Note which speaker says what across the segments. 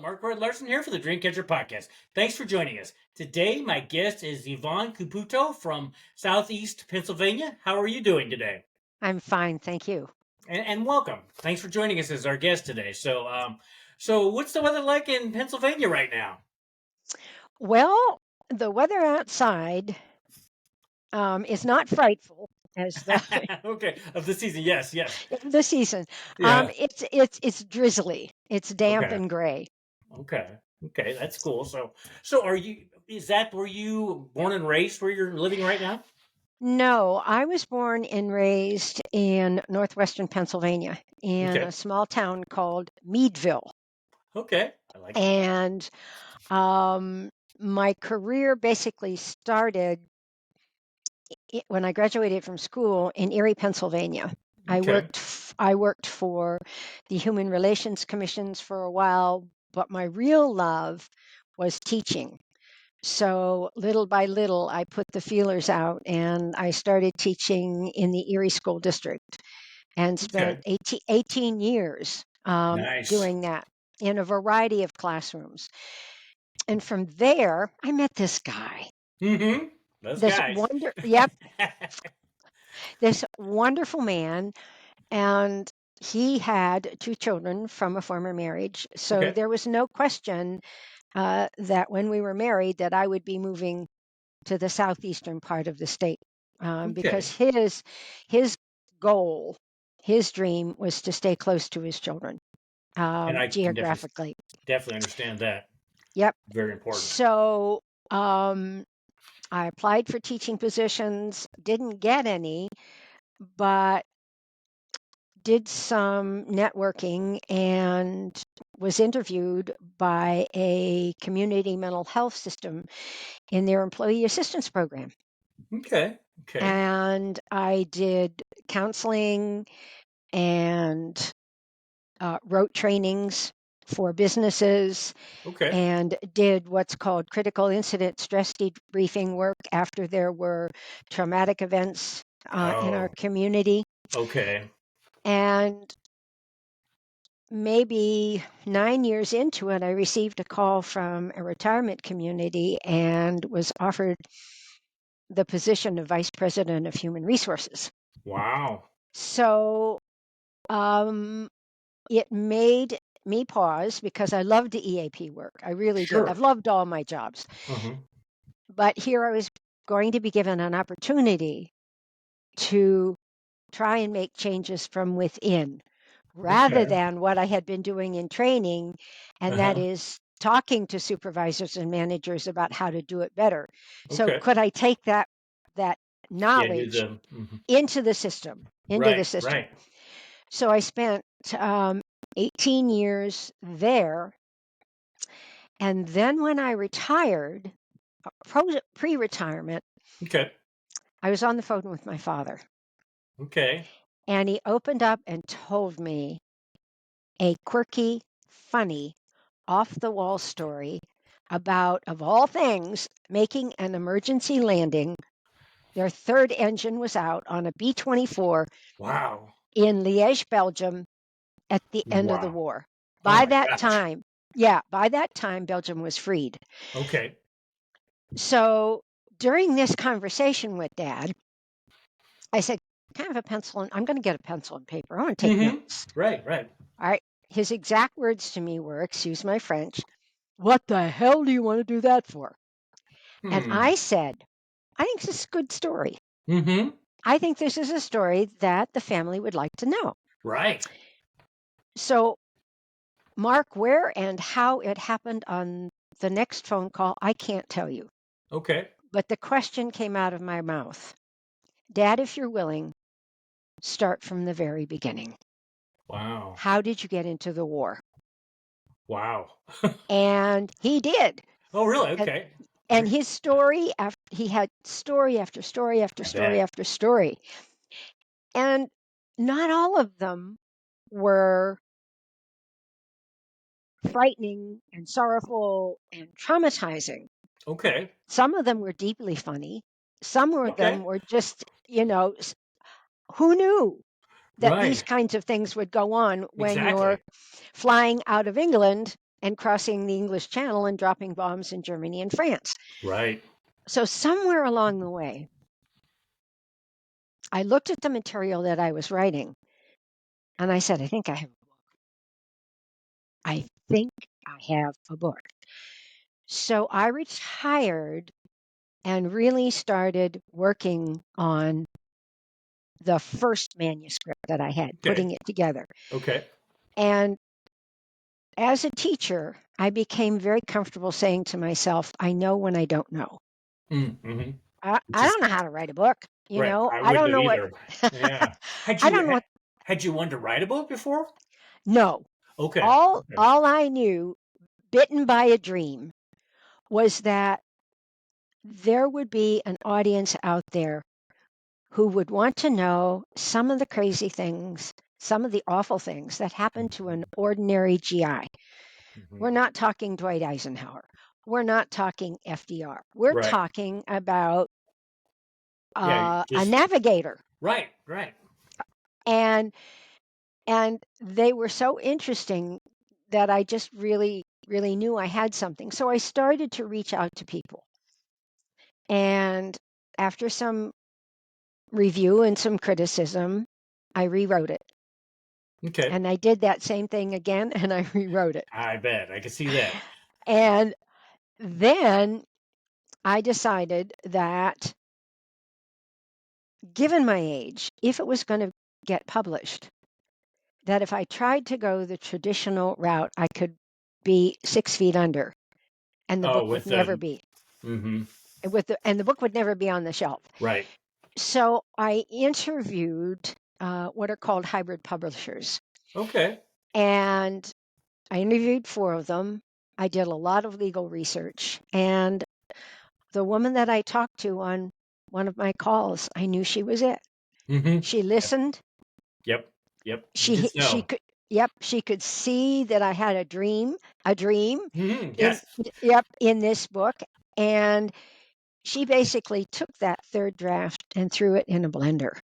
Speaker 1: Mark Ward Larson here for the Dreamcatcher Podcast. Thanks for joining us. Today, my guest is Yvonne Caputo from Southeast Pennsylvania. How are you doing today?
Speaker 2: I'm fine, thank you.
Speaker 1: And welcome. Thanks for joining us as our guest today. So what's the weather like in Pennsylvania right now?
Speaker 2: Well, the weather outside is not frightful as the
Speaker 1: Okay, of the season. Yes, yes.
Speaker 2: the season.
Speaker 1: Yeah.
Speaker 2: It's drizzly. It's damp
Speaker 1: Okay.
Speaker 2: and gray.
Speaker 1: Okay. Okay, that's cool. So are you? Is that where you born and raised? Where you're living right now?
Speaker 2: No, I was born and raised in northwestern Pennsylvania in
Speaker 1: Okay.
Speaker 2: a small town called Meadville.
Speaker 1: Okay. I like it.
Speaker 2: And my career basically started when I graduated from school in Erie, Pennsylvania.
Speaker 1: Okay.
Speaker 2: I worked for the Human Relations Commissions for a while, but my real love was teaching. So little by little, I put the feelers out and I started teaching in the Erie School District and spent
Speaker 1: Okay.
Speaker 2: 18 years
Speaker 1: Nice.
Speaker 2: doing that in a variety of classrooms. And from there, I met this guy,
Speaker 1: Mm-hmm. Those
Speaker 2: this
Speaker 1: guys.
Speaker 2: yep, this wonderful man. And he had two children from a former marriage. So
Speaker 1: Okay.
Speaker 2: there was no question that when we were married that I would be moving to the southeastern part of the state because
Speaker 1: Okay.
Speaker 2: his goal, his dream was to stay close to his children
Speaker 1: And I can
Speaker 2: geographically.
Speaker 1: definitely understand that.
Speaker 2: Yep.
Speaker 1: Very important.
Speaker 2: So I applied for teaching positions, didn't get any, but did some networking and was interviewed by a community mental health system in their employee assistance program.
Speaker 1: Okay. Okay.
Speaker 2: And I did counseling and wrote trainings for businesses
Speaker 1: Okay.
Speaker 2: and did what's called critical incident stress debriefing work after there were traumatic events in our
Speaker 1: Oh,
Speaker 2: community.
Speaker 1: okay.
Speaker 2: And maybe 9 years into it, I received a call from a retirement community and was offered the position of vice president of human resources.
Speaker 1: Wow.
Speaker 2: So it made me pause because I loved the EAP work. I really did.
Speaker 1: Sure.
Speaker 2: I've loved all my jobs.
Speaker 1: Uh-huh.
Speaker 2: But here I was going to be given an opportunity to try and make changes from within rather
Speaker 1: Okay.
Speaker 2: than what I had been doing in training, and that
Speaker 1: Uh-huh.
Speaker 2: is talking to supervisors and managers about how to do it better. So
Speaker 1: Okay.
Speaker 2: could I take that
Speaker 1: Yeah, do
Speaker 2: knowledge
Speaker 1: the
Speaker 2: into the system, into the
Speaker 1: right,
Speaker 2: system?
Speaker 1: right.
Speaker 2: So I spent 18 years there, and then when I retired, pre-retirement,
Speaker 1: Okay.
Speaker 2: I was on the phone with my father,
Speaker 1: Okay.
Speaker 2: and he opened up and told me a quirky, funny, off the wall story about, of all things, making an emergency landing. Their third engine was out on a B 24
Speaker 1: Wow.
Speaker 2: in Liège, Belgium at the end of the
Speaker 1: Wow.
Speaker 2: war.
Speaker 1: Oh
Speaker 2: By
Speaker 1: my
Speaker 2: that
Speaker 1: gosh.
Speaker 2: time, yeah, by that time, Belgium was freed.
Speaker 1: Okay.
Speaker 2: So during this conversation with Dad, I said, "Can I have a pencil? And I'm going to get a pencil and paper. I want to take
Speaker 1: Mm-hmm.
Speaker 2: notes."
Speaker 1: Right, right.
Speaker 2: All right. His exact words to me were, excuse my French, "What the hell do you want to do that for?" And
Speaker 1: Hmm.
Speaker 2: I said, "I think this is a good story.
Speaker 1: Mm-hmm.
Speaker 2: I think this is a story that the family would like to know."
Speaker 1: Right.
Speaker 2: So, Mark, where and how it happened on the next phone call, I can't tell you.
Speaker 1: Okay.
Speaker 2: But the question came out of my mouth: "Dad, if you're willing, start from the very beginning.
Speaker 1: Wow.
Speaker 2: How did you get into the war?"
Speaker 1: Wow.
Speaker 2: And he did.
Speaker 1: Oh, really?
Speaker 2: And,
Speaker 1: Okay.
Speaker 2: and his story, he had story after story after
Speaker 1: I
Speaker 2: story
Speaker 1: bet.
Speaker 2: after story. And not all of them were frightening and sorrowful and traumatizing.
Speaker 1: Okay.
Speaker 2: Some of them were deeply funny. Some of them
Speaker 1: Okay.
Speaker 2: were just, who knew that these
Speaker 1: Right.
Speaker 2: kinds of things would go on when you're
Speaker 1: Exactly.
Speaker 2: flying out of England and crossing the English Channel and dropping bombs in Germany and France.
Speaker 1: Right.
Speaker 2: So somewhere along the way, I looked at the material that I was writing and I said, I think I have a book. So I retired and really started working on the first manuscript that I had,
Speaker 1: Okay.
Speaker 2: putting it together.
Speaker 1: Okay.
Speaker 2: And as a teacher, I became very comfortable saying to myself, I know when I don't know.
Speaker 1: Mm-hmm.
Speaker 2: I don't know how to write a book.
Speaker 1: Right. I
Speaker 2: I
Speaker 1: wouldn't
Speaker 2: don't
Speaker 1: have
Speaker 2: know what,
Speaker 1: either. Yeah. Had
Speaker 2: I
Speaker 1: you
Speaker 2: don't know what,
Speaker 1: had you wanted to write a book before?
Speaker 2: no.
Speaker 1: Okay.
Speaker 2: All,
Speaker 1: Okay.
Speaker 2: all I knew, bitten by a dream, was that there would be an audience out there who would want to know some of the crazy things, some of the awful things that happen to an ordinary GI.
Speaker 1: Mhm.
Speaker 2: We're not talking Dwight Eisenhower. We're not talking FDR. We're
Speaker 1: Right.
Speaker 2: talking about
Speaker 1: Yeah.
Speaker 2: a
Speaker 1: Just
Speaker 2: navigator.
Speaker 1: right. Right.
Speaker 2: And and they were so interesting that I just really knew I had something. So I started to reach out to people. And after some review and some criticism, I rewrote it.
Speaker 1: Okay.
Speaker 2: And I did that same thing again and I rewrote it.
Speaker 1: I bet I can see that.
Speaker 2: And then I decided that given my age, if it was going to get published, that if I tried to go the traditional route, I could be 6 feet under and the
Speaker 1: Oh,
Speaker 2: book would
Speaker 1: with
Speaker 2: never
Speaker 1: the.
Speaker 2: be
Speaker 1: Mm-hmm.
Speaker 2: and the book would never be on the shelf.
Speaker 1: Right.
Speaker 2: So I interviewed what are called hybrid publishers,
Speaker 1: Okay.
Speaker 2: and I interviewed 4 of them. I did a lot of legal research, and the woman that I talked to on one of my calls, I knew she was it.
Speaker 1: Mm-hmm.
Speaker 2: She
Speaker 1: Yep.
Speaker 2: listened.
Speaker 1: Yep. Yep. You
Speaker 2: She
Speaker 1: just
Speaker 2: she
Speaker 1: know.
Speaker 2: could yep, she could see that I had a dream
Speaker 1: Mm-hmm.
Speaker 2: in
Speaker 1: Yes.
Speaker 2: yep, in this book, and she basically took that 3rd draft and threw it in a blender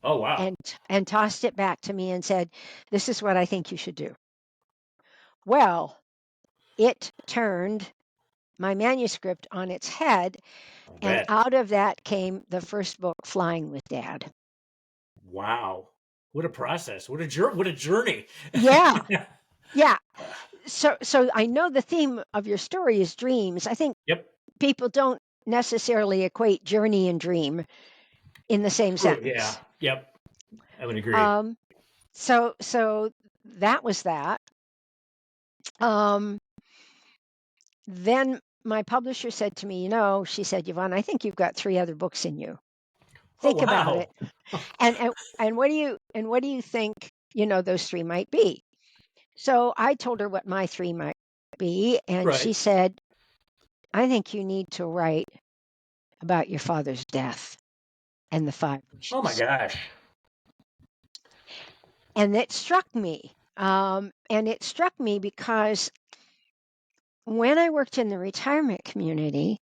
Speaker 1: Oh wow.
Speaker 2: and tossed it back to me and said, "This is what I think you should do." Well, it turned my manuscript on its head,
Speaker 1: I
Speaker 2: and
Speaker 1: bet.
Speaker 2: out of that came the first book, Flying with Dad.
Speaker 1: Wow. What a process. What a journey.
Speaker 2: Yeah, yeah. So I know the theme of your story is dreams. I think
Speaker 1: Yep.
Speaker 2: people don't necessarily equate journey and dream in the same
Speaker 1: True. Yeah.
Speaker 2: sentence.
Speaker 1: Yep. I would agree.
Speaker 2: Um, so that was that. Um, then my publisher said to me, she said, Yvonne, I think you've got 3 other books in you.
Speaker 1: Oh
Speaker 2: Think about it.
Speaker 1: wow.
Speaker 2: And what do you think, those 3 might be? So I told her what my 3 might be, and she
Speaker 1: Right.
Speaker 2: said, I think you need to write about your father's death and the 5
Speaker 1: Oh my
Speaker 2: wishes.
Speaker 1: gosh.
Speaker 2: And it struck me. And it struck me because when I worked in the retirement community,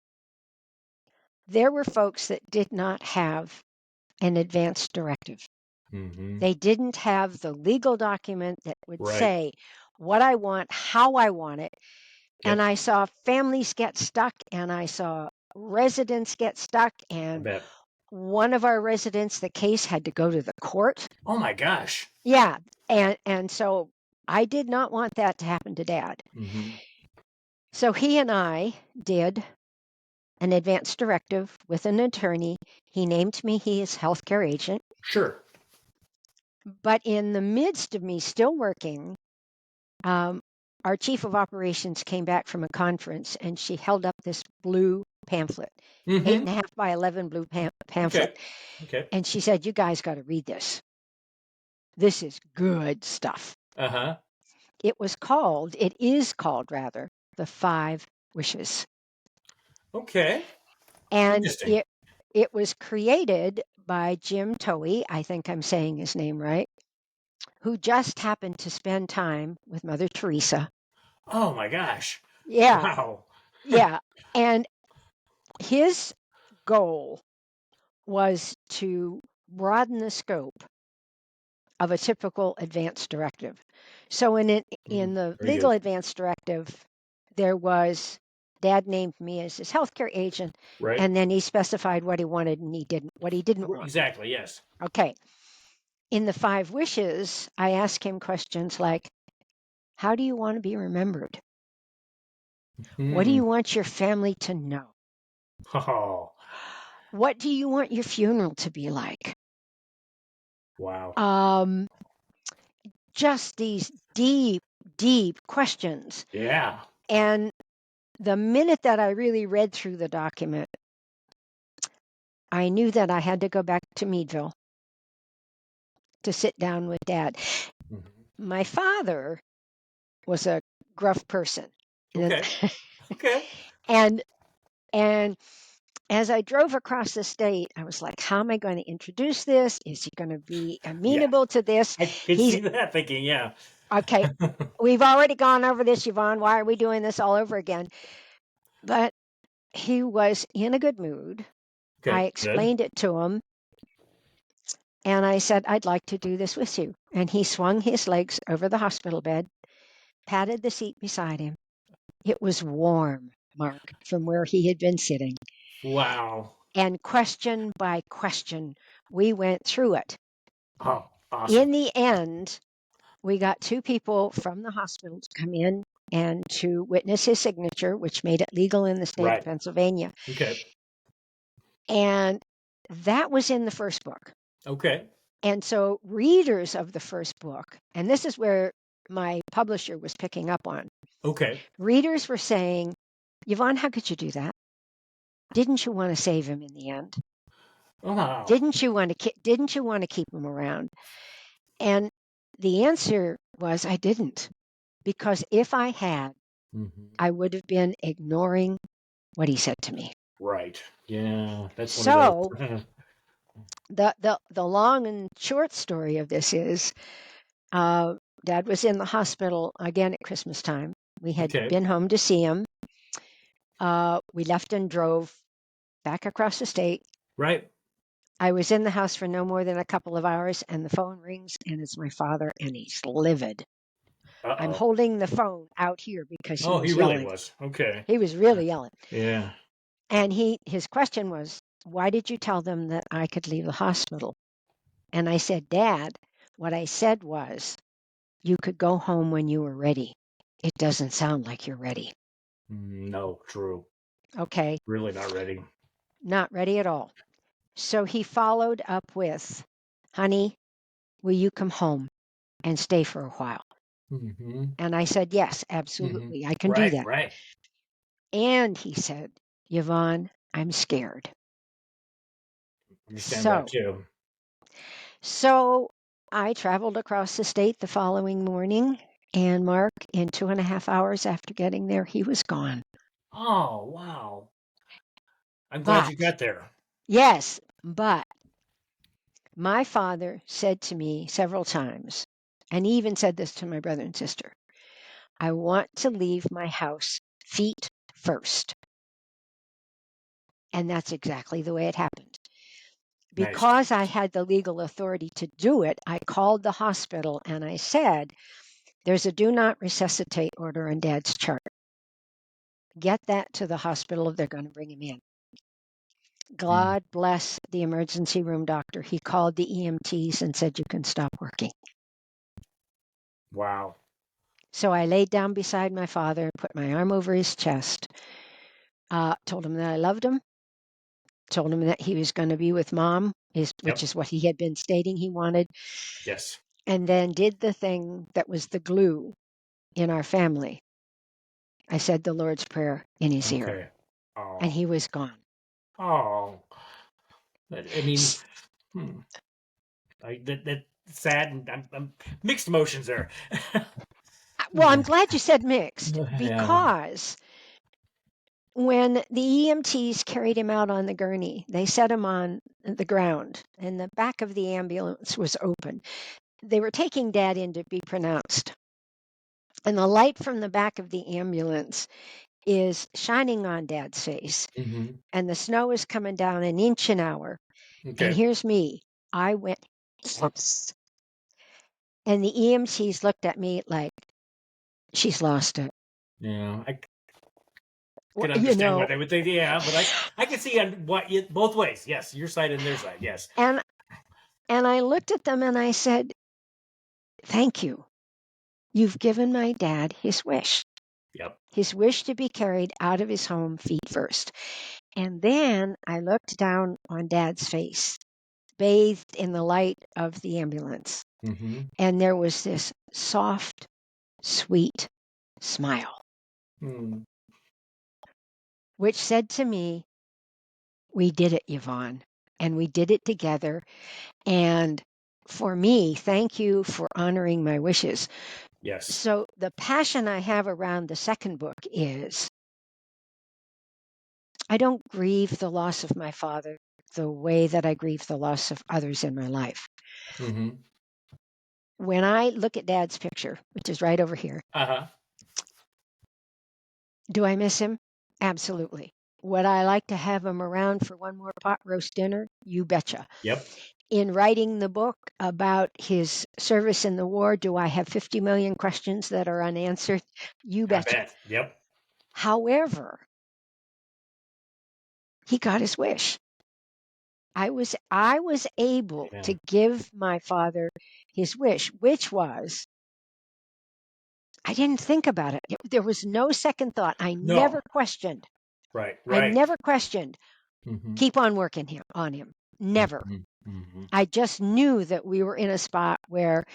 Speaker 2: there were folks that did not have an advance directive.
Speaker 1: Mm-hmm.
Speaker 2: They didn't have the legal document that would
Speaker 1: Right.
Speaker 2: say what I want, how I want it. And
Speaker 1: Yep.
Speaker 2: I saw families get stuck, and I saw residents get stuck.
Speaker 1: I
Speaker 2: And
Speaker 1: bet.
Speaker 2: one of our residents, the case had to go to the court.
Speaker 1: Oh my gosh.
Speaker 2: Yeah. And so I did not want that to happen to Dad.
Speaker 1: Mm-hmm.
Speaker 2: So he and I did an advance directive with an attorney. He named me his healthcare agent.
Speaker 1: Sure.
Speaker 2: But in the midst of me still working, um, our chief of operations came back from a conference and she held up this blue pamphlet, eight
Speaker 1: Mm-hmm.
Speaker 2: and a half by 11 blue
Speaker 1: Okay.
Speaker 2: pamphlet.
Speaker 1: Okay.
Speaker 2: And she said, you guys got to read this. This is good stuff.
Speaker 1: Uh-huh.
Speaker 2: It is called rather, The 5 Wishes.
Speaker 1: Okay.
Speaker 2: And
Speaker 1: Interesting.
Speaker 2: it was created by Jim Towie, I think I'm saying his name right, who just happened to spend time with Mother Teresa.
Speaker 1: Oh my gosh.
Speaker 2: Yeah,
Speaker 1: Wow.
Speaker 2: yeah. And his goal was to broaden the scope of a typical advance directive. So in the
Speaker 1: Very
Speaker 2: legal
Speaker 1: good.
Speaker 2: advance directive, there was Dad named me as his healthcare agent,
Speaker 1: Right.
Speaker 2: and then he specified what he wanted and what he didn't want.
Speaker 1: Exactly. Yes.
Speaker 2: Okay. In the 5 wishes, I ask him questions like, how do you want to be remembered? What do
Speaker 1: Hmm.
Speaker 2: you want your family to know?
Speaker 1: Oh,
Speaker 2: What do you want your funeral to be like?
Speaker 1: wow.
Speaker 2: Um, just these deep, deep questions.
Speaker 1: Yeah.
Speaker 2: And the minute that I really read through the document, I knew that I had to go back to Meadville to sit down with Dad.
Speaker 1: Mhm.
Speaker 2: My father was a gruff person. And
Speaker 1: Okay. Okay.
Speaker 2: and and as I drove across the state, I was like, how am I going to introduce this? Is he going to be
Speaker 1: Yeah.
Speaker 2: amenable to this?
Speaker 1: I could
Speaker 2: He's
Speaker 1: see that thinking. Yeah.
Speaker 2: okay. We've already gone over this, Yvonne. Why are we doing this all over again? But he was in a good mood. I
Speaker 1: Okay. Good.
Speaker 2: explained it to him and I said, I'd like to do this with you. And he swung his legs over the hospital bed, patted the seat beside him. It was warm, Mark, from where he had been sitting.
Speaker 1: Wow.
Speaker 2: And question by question, we went through it.
Speaker 1: Oh, awesome.
Speaker 2: In the end, we got 2 people from the hospital to come in and to witness his signature, which made it legal in the state of
Speaker 1: Right.
Speaker 2: Pennsylvania.
Speaker 1: Okay.
Speaker 2: And that was in the first book.
Speaker 1: Okay.
Speaker 2: And so readers of the first book, and this is where my publisher was picking up on,
Speaker 1: Okay.
Speaker 2: readers were saying, Yvonne, how could you do that? Didn't you want to save him in the end?
Speaker 1: Wow.
Speaker 2: Didn't you want to keep him around? And the answer was I didn't, because if I had,
Speaker 1: Hmm.
Speaker 2: I would have been ignoring what he said to me.
Speaker 1: Right. Yeah. That's one of
Speaker 2: So
Speaker 1: those.
Speaker 2: the long and short story of this is uh, Dad was in the hospital again at Christmas time. We had
Speaker 1: Okay.
Speaker 2: been home to see him. We left and drove back across the state.
Speaker 1: Right.
Speaker 2: I was in the house for no more than a couple of hours, and the phone rings, and it's my father, and he's livid. I'm
Speaker 1: Uh-oh.
Speaker 2: holding the phone out here because he
Speaker 1: Oh, he
Speaker 2: was
Speaker 1: really
Speaker 2: yelling.
Speaker 1: was. Okay.
Speaker 2: He was really yelling.
Speaker 1: Yeah.
Speaker 2: And his question was, why did you tell them that I could leave the hospital? And I said, Dad, what I said was, you could go home when you were ready. It doesn't sound like you're ready.
Speaker 1: No, true.
Speaker 2: Okay,
Speaker 1: Really not ready.
Speaker 2: not ready at all. So he followed up with, honey, will you come home and stay for a while?
Speaker 1: Hmm.
Speaker 2: And I said, yes,
Speaker 1: Hmm.
Speaker 2: absolutely. I can do
Speaker 1: Right.
Speaker 2: that.
Speaker 1: Right.
Speaker 2: And he said, Yvonne, I'm scared.
Speaker 1: Understand that
Speaker 2: So,
Speaker 1: too.
Speaker 2: so I traveled across the state the following morning. And Mark, in 2.5 hours after getting there, he was gone.
Speaker 1: Oh, wow. I'm glad you
Speaker 2: But,
Speaker 1: got there.
Speaker 2: but my father said to me several times, and he even said this to my brother and sister, I want to leave my house feet first. And that's exactly the way it happened.
Speaker 1: Nice.
Speaker 2: Because I had the legal authority to do it, I called the hospital and I said, there's a do not resuscitate order on Dad's chart. Get that to the hospital. They're going to bring him in.
Speaker 1: Mm.
Speaker 2: God bless the emergency room doctor. He called the EMTs and said, you can stop working.
Speaker 1: Wow.
Speaker 2: So I laid down beside my father, put my arm over his chest, told him that I loved him, told him that he was going to be with Mom, which
Speaker 1: Yep.
Speaker 2: is what he had been stating he wanted,
Speaker 1: Yes.
Speaker 2: and then did the thing that was the glue in our family. I said the Lord's Prayer in his ear,
Speaker 1: Okay.
Speaker 2: and
Speaker 1: Oh.
Speaker 2: he was gone.
Speaker 1: Oh. I mean, hmm. That sad, and I'm mixed emotions there.
Speaker 2: Well, I'm glad you said mixed,
Speaker 1: Yeah.
Speaker 2: because when the EMTs carried him out on the gurney, they set him on the ground, and the back of the ambulance was open. They were taking Dad in to be pronounced. And the light from the back of the ambulance is shining on Dad's face,
Speaker 1: Hmm.
Speaker 2: and the snow is coming down an inch an hour. And
Speaker 1: Okay.
Speaker 2: here's me. I went, "Whoops." And the EMTs looked at me like, she's lost it.
Speaker 1: Yeah, I
Speaker 2: Wh-
Speaker 1: can
Speaker 2: You
Speaker 1: understand
Speaker 2: know,
Speaker 1: what they would think. Yeah, but I can see on both ways. Yes, your side and their side. Yes.
Speaker 2: and I looked at them and I said, thank you. You've given my dad his wish.
Speaker 1: Yep.
Speaker 2: His wish to be carried out of his home feet first. And then I looked down on Dad's face, bathed in the light of the ambulance.
Speaker 1: Mm-hmm.
Speaker 2: And there was this soft, sweet smile,
Speaker 1: Mm.
Speaker 2: which said to me, we did it, Yvonne, and we did it together. And for me, thank you for honoring my wishes.
Speaker 1: Yes.
Speaker 2: So the passion I have around the second book is I don't grieve the loss of my father the way that I grieve the loss of others in my life.
Speaker 1: Mm-hmm.
Speaker 2: When I look at Dad's picture, which is right over here,
Speaker 1: Uh-huh.
Speaker 2: do I miss him? Absolutely. Would I like to have him around for one more pot roast dinner? You betcha.
Speaker 1: Yep.
Speaker 2: In writing the book about his service in the war, do I have 50 million questions that are unanswered? You
Speaker 1: I
Speaker 2: betcha.
Speaker 1: bet. Yep.
Speaker 2: However, he got his wish. I was able
Speaker 1: Yeah.
Speaker 2: to give my father his wish, which was I didn't think about it. There was no second thought. I
Speaker 1: No.
Speaker 2: never questioned.
Speaker 1: Right.
Speaker 2: I
Speaker 1: Right.
Speaker 2: never questioned.
Speaker 1: Mm-hmm.
Speaker 2: Keep on working on him. Never.
Speaker 1: Mm-hmm. Mm-hmm.
Speaker 2: I just knew that we were in a spot where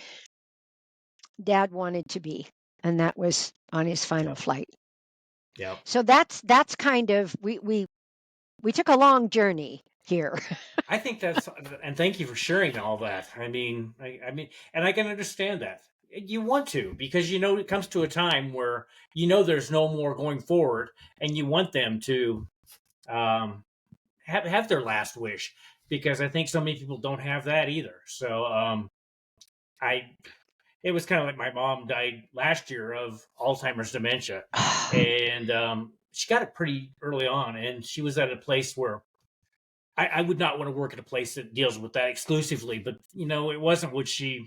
Speaker 2: Dad wanted to be, and that was on his final
Speaker 1: Yep.
Speaker 2: flight.
Speaker 1: Yep.
Speaker 2: So that's kind of we took a long journey here.
Speaker 1: I think that's, and thank you for sharing all that. I mean, and I can understand that. You want to, because you know it comes to a time where you know there's no more going forward, and you want them to um, have their last wish, because I think so many people don't have that either. So I it was kind of like my mom died last year of Alzheimer's dementia, and she got it pretty early on, and she was at a place where I would not want to work at a place that deals with that exclusively. But you know, it wasn't what she,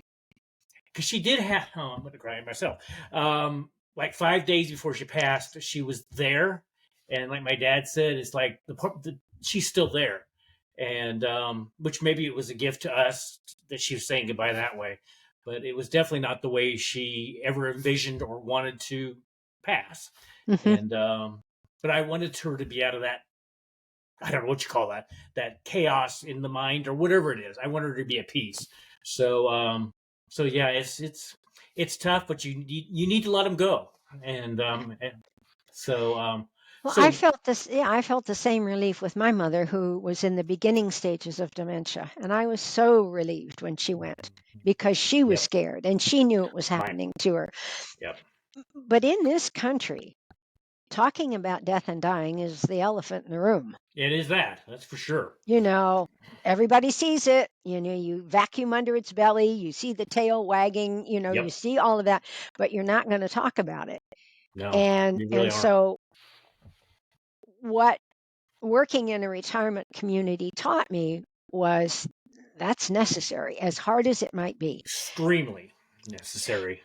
Speaker 1: because she did have. Oh, I'm going to cry myself. Like 5 days before she passed, she was there, and like my dad said, it's like she's still there, and which maybe it was a gift to us that she was saying goodbye that way, but it was definitely not the way she ever envisioned or wanted to pass,
Speaker 2: Mhm.
Speaker 1: and but I wanted her to be out of that. I don't know what you call that chaos in the mind or whatever it is. I want her to be at peace. So so yeah, it's tough, but you need to let them go. And so
Speaker 2: Well, I
Speaker 1: so
Speaker 2: felt this. Yeah, I felt the same relief with my mother, who was in the beginning stages of dementia, and I was so relieved when she went because she was
Speaker 1: yep,
Speaker 2: scared and she knew it was
Speaker 1: mine,
Speaker 2: happening to her.
Speaker 1: yep,
Speaker 2: But in this country, talking about death and dying is the elephant in the room.
Speaker 1: it is that. That's for sure.
Speaker 2: You know, everybody sees it. You know, you vacuum under its belly, you see the tail wagging, you know, you
Speaker 1: Yep,
Speaker 2: see all of that, but you're not going to talk about it.
Speaker 1: no,
Speaker 2: And
Speaker 1: you really
Speaker 2: and
Speaker 1: aren't.
Speaker 2: so what working in a retirement community taught me was that's necessary, as hard as it might be.
Speaker 1: Extremely necessary.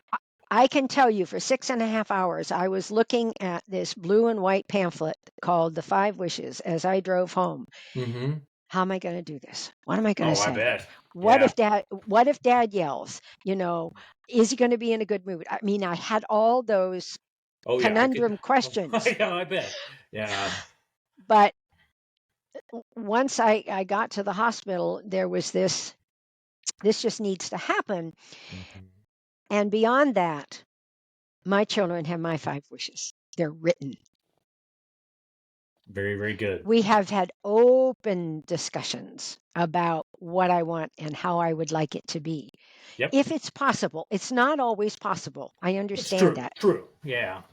Speaker 2: I can tell you for 6.5 hours, I was looking at this blue and white pamphlet called The Five Wishes as I drove home.
Speaker 1: Mm-hmm.
Speaker 2: How am I going to do this? What am I going to
Speaker 1: Oh, I
Speaker 2: say?
Speaker 1: bet. Yeah.
Speaker 2: What if dad yells? You know, is he going to be in a good mood? I mean, I had all those
Speaker 1: Oh yeah, I could.
Speaker 2: conundrum
Speaker 1: Oh,
Speaker 2: questions,
Speaker 1: yeah, I bet. Yeah.
Speaker 2: but once I got to the hospital, there was this just needs to happen.
Speaker 1: Mhm.
Speaker 2: And beyond that, my children have my five wishes. They're written.
Speaker 1: Very, very good.
Speaker 2: We have had open discussions about what I want and how I would like it to be.
Speaker 1: Yep.
Speaker 2: If it's possible, it's not always possible. I
Speaker 1: It's
Speaker 2: understand
Speaker 1: true.
Speaker 2: that.
Speaker 1: True. Yeah.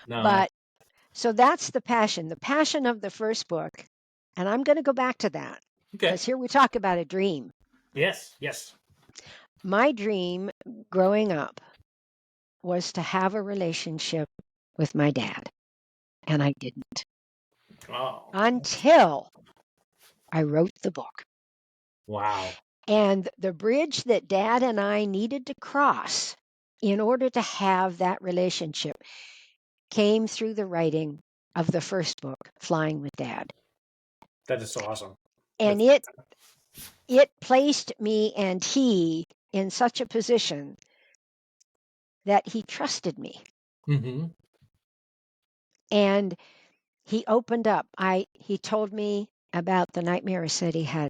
Speaker 1: No.
Speaker 2: But so that's the passion of the first book. And I'm going to go back to that
Speaker 1: Okay.
Speaker 2: because here we talk about a dream.
Speaker 1: Yes. Yes.
Speaker 2: My dream growing up was to have a relationship with my dad, and I didn't
Speaker 1: Oh.
Speaker 2: until I wrote the book.
Speaker 1: Wow.
Speaker 2: And the bridge that Dad and I needed to cross in order to have that relationship came through the writing of the first book, Flying with Dad.
Speaker 1: That is so awesome.
Speaker 2: And it placed me and he in such a position that he trusted me.
Speaker 1: Mm-hmm.
Speaker 2: And he opened up. He told me about the nightmares that he had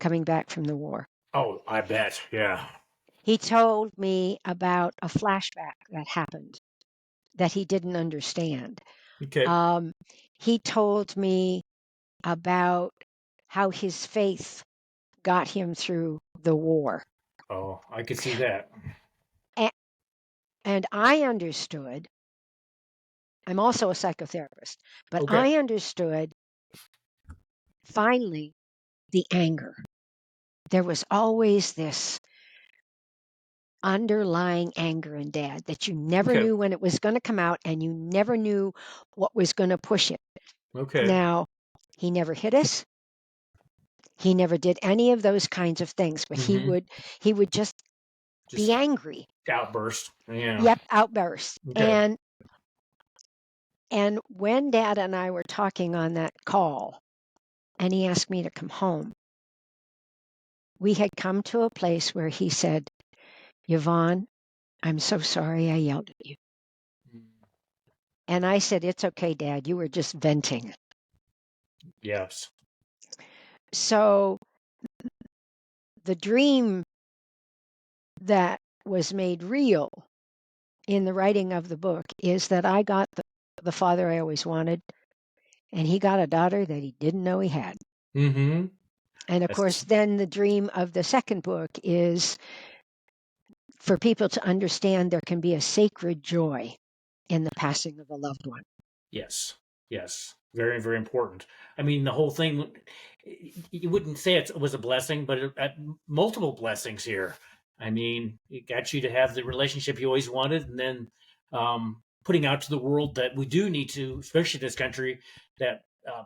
Speaker 2: coming back from the war.
Speaker 1: Oh, I bet. Yeah.
Speaker 2: He told me about a flashback that happened that he didn't understand.
Speaker 1: Okay.
Speaker 2: He told me about how his faith got him through the war.
Speaker 1: Oh, I could see that.
Speaker 2: And I understood. I'm also a psychotherapist, but
Speaker 1: Okay.
Speaker 2: I understood finally the anger. There was always this underlying anger in Dad that you never
Speaker 1: Okay.
Speaker 2: knew when it was going to come out, and you never knew what was going to push it.
Speaker 1: Okay.
Speaker 2: Now, he never hit us. He never did any of those kinds of things, but he
Speaker 1: Mm-hmm.
Speaker 2: would just be
Speaker 1: Just
Speaker 2: angry.
Speaker 1: outburst. Yeah.
Speaker 2: Yep, outbursts.
Speaker 1: Okay.
Speaker 2: And when Dad and I were talking on that call, and he asked me to come home, we had come to a place where he said, Yvonne, I'm so sorry I yelled at you. And I said, it's okay, Dad. You were just venting.
Speaker 1: Yes.
Speaker 2: So the dream that was made real in the writing of the book is that I got the father I always wanted, and he got a daughter that he didn't know he had.
Speaker 1: Mm-hmm.
Speaker 2: And of course,
Speaker 1: That's
Speaker 2: then the dream of the second book is for people to understand there can be a sacred joy in the passing of a loved one.
Speaker 1: yes. Yes. Very, very important. I mean, the whole thing, you wouldn't say it was a blessing, but multiple blessings here. I mean, it got you to have the relationship you always wanted, and then putting out to the world that we do need to, especially this country, that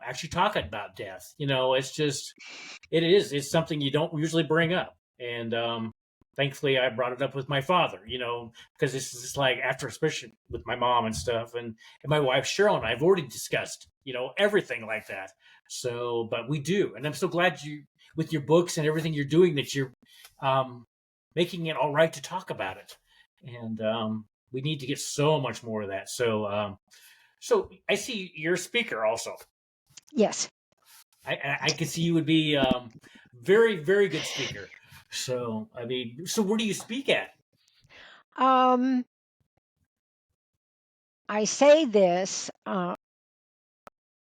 Speaker 1: actually talk about death. It's something you don't usually bring up. And thankfully, I brought it up with my father, because this is just like after, especially with my mom and stuff, and my wife Cheryl and I've already discussed, everything like that. So, but we do, and I'm so glad with your books and everything you're doing, that you're making it all right to talk about it, and we need to get so much more of that. So I see you're a speaker also.
Speaker 2: Yes.
Speaker 1: I could see you would be very, very good speaker. So, I mean, so where do you speak at?
Speaker 2: Um, I say this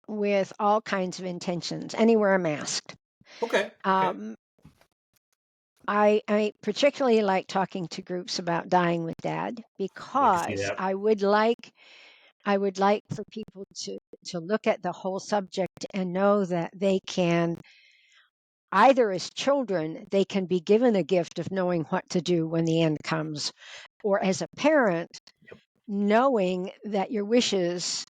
Speaker 2: with all kinds of intentions, anywhere I'm asked.
Speaker 1: Okay. Okay.
Speaker 2: Um, I particularly like talking to groups about dying with Dad
Speaker 1: I can see
Speaker 2: because
Speaker 1: that.
Speaker 2: I would like for people to look at the whole subject and know that they can, either as children, they can be given a gift of knowing what to do when the end comes, or as a parent,
Speaker 1: Yep.
Speaker 2: knowing that your wishes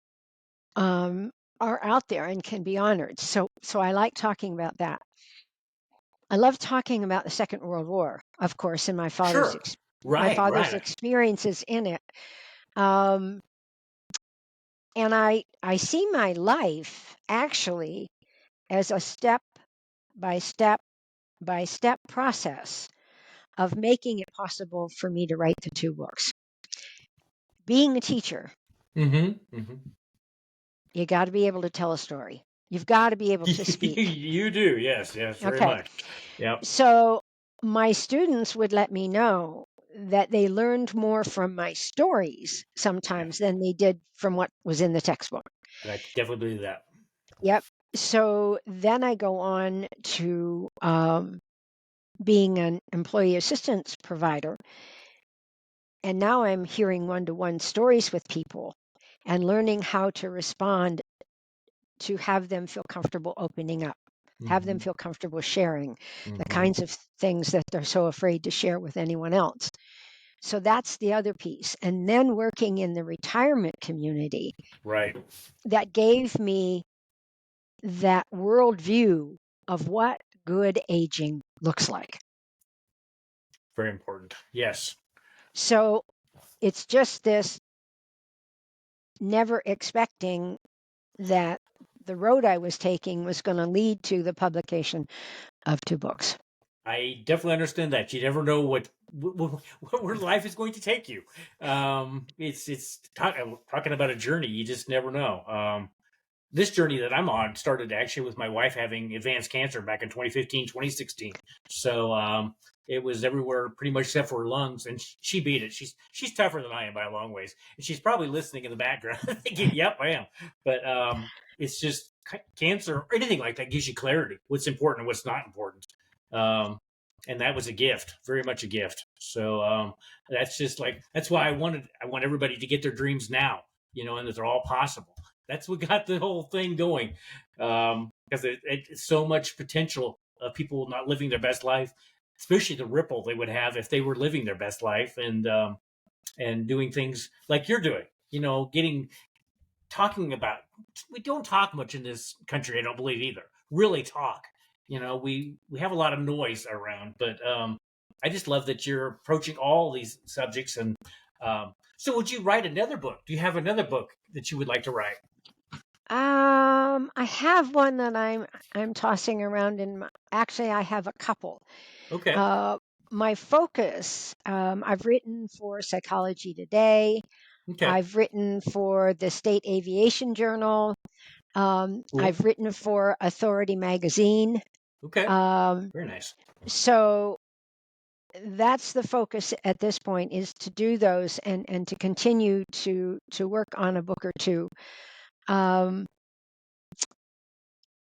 Speaker 2: are out there and can be honored. So I like talking about that. I love talking about the Second World War, of course, and
Speaker 1: Sure.
Speaker 2: my
Speaker 1: Right.
Speaker 2: father's
Speaker 1: Right.
Speaker 2: experiences in it. Um, and I see my life actually as a step by step by step process of making it possible for me to write the two books. Being a teacher,
Speaker 1: Mm-hmm. Mm-hmm.
Speaker 2: you got to be able to tell a story. You've got to be able to speak.
Speaker 1: You do. Yes. Yes. Very
Speaker 2: Okay.
Speaker 1: much. Yep.
Speaker 2: So my students would let me know that they learned more from my stories
Speaker 1: Yeah.
Speaker 2: sometimes than they did from what was in the textbook.
Speaker 1: And I definitely believe that.
Speaker 2: Yep. So then I go on to being an employee assistance provider. And now I'm hearing one-to-one stories with people and learning how to respond to have them feel comfortable opening up, have them
Speaker 1: Mm-hmm.
Speaker 2: feel comfortable sharing the
Speaker 1: Mm-hmm.
Speaker 2: kinds of things that they're so afraid to share with anyone else. So that's the other piece. And then working in the retirement community,
Speaker 1: Right.
Speaker 2: that gave me that worldview of what good aging looks like.
Speaker 1: Very important. Yes.
Speaker 2: So it's just this never expecting that the road I was taking was going to lead to the publication of 2 books.
Speaker 1: I definitely understand that. You never know where life is going to take you. Talking about a journey. You just never know. This journey that I'm on started actually with my wife having advanced cancer back in 2015, 2016. So it was everywhere pretty much except for her lungs, and she beat it. She's tougher than I am by a long ways, and she's probably listening in the background thinking, "Yep, I am." But it's just cancer or anything like that gives you clarity. What's important and what's not important. Um, and that was a gift, very much a gift. So that's just like that's why I want everybody to get their dreams now, and that they're all possible. That's what got the whole thing going, because it's so much potential of people not living their best life, especially the ripple they would have if they were living their best life and doing things like you're doing. Getting talking about. We don't talk much in this country. I don't believe either. Really talk. We have a lot of noise around, but I just love that you're approaching all these subjects. And so, would you write another book? Do you have another book that you would like to write?
Speaker 2: I have one that I'm tossing around actually I have a couple.
Speaker 1: Okay.
Speaker 2: Uh, my focus, I've written for Psychology Today.
Speaker 1: Okay.
Speaker 2: I've written for the State Aviation Journal.
Speaker 1: Cool.
Speaker 2: I've written for Authority Magazine.
Speaker 1: Okay.
Speaker 2: Um,
Speaker 1: Very nice.
Speaker 2: so that's the focus at this point, is to do those and to continue to work on a book or two.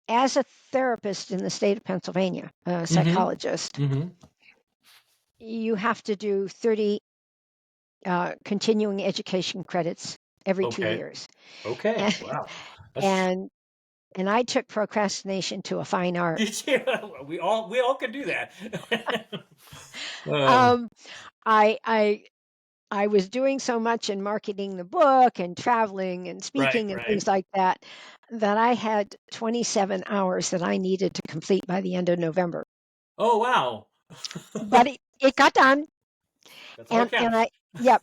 Speaker 2: As a therapist in the state of Pennsylvania, a
Speaker 1: Mm-hmm.
Speaker 2: psychologist,
Speaker 1: Mm-hmm.
Speaker 2: you have to do 30 continuing education credits every 2
Speaker 1: Okay.
Speaker 2: years.
Speaker 1: Okay.
Speaker 2: And,
Speaker 1: Wow. That's
Speaker 2: and and I took procrastination to a fine art.
Speaker 1: we all can do that. um,
Speaker 2: Um, I was doing so much in marketing the book and traveling and
Speaker 1: right.
Speaker 2: speaking and
Speaker 1: Right.
Speaker 2: things like that, that I had 27 hours that I needed to complete by the end of November.
Speaker 1: Oh wow.
Speaker 2: But it got done.
Speaker 1: That's all that
Speaker 2: And
Speaker 1: counts.
Speaker 2: I, yep,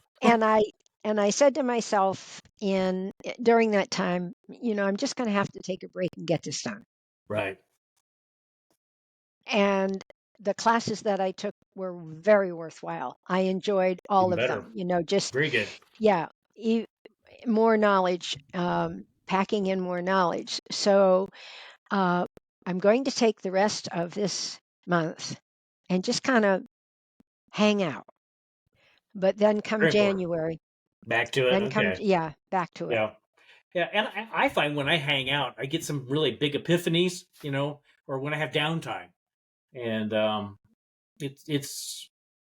Speaker 2: and I said to myself during that time, I'm just going to have to take a break and get this done.
Speaker 1: Right.
Speaker 2: And the classes that I took were very worthwhile. I enjoyed all
Speaker 1: Even
Speaker 2: of
Speaker 1: better.
Speaker 2: them. Just
Speaker 1: Very good.
Speaker 2: yeah, more knowledge, packing in more knowledge. So uh, I'm going to take the rest of this month and just kind of hang out. But then come
Speaker 1: Very important.
Speaker 2: January,
Speaker 1: Back to it. Okay.
Speaker 2: yeah, back to it.
Speaker 1: Yeah. Yeah. And I find when I hang out, I get some really big epiphanies. Or when I have downtime, and it's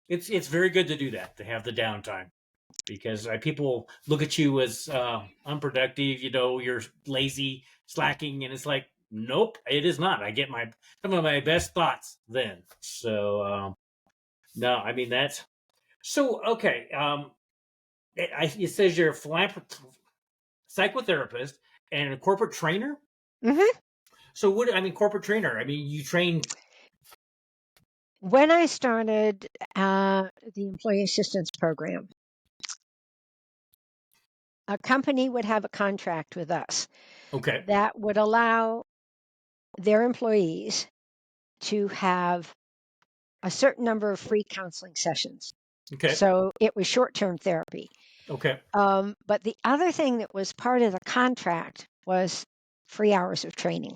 Speaker 1: it's it's very good to do that, to have the downtime, because people look at you as unproductive. You're lazy, slacking, and it's like, nope, it is not. I get some of my best thoughts then. So no, I mean that's so okay. It says you're a psychotherapist and a corporate trainer.
Speaker 2: hmm
Speaker 1: So what? I mean, corporate trainer. I mean, you train.
Speaker 2: When I started the employee assistance program, a company would have a contract with us
Speaker 1: Okay.
Speaker 2: that would allow their employees to have a certain number of free counseling sessions.
Speaker 1: Okay.
Speaker 2: So it was short term therapy.
Speaker 1: Okay.
Speaker 2: But the other thing that was part of the contract was free hours of training.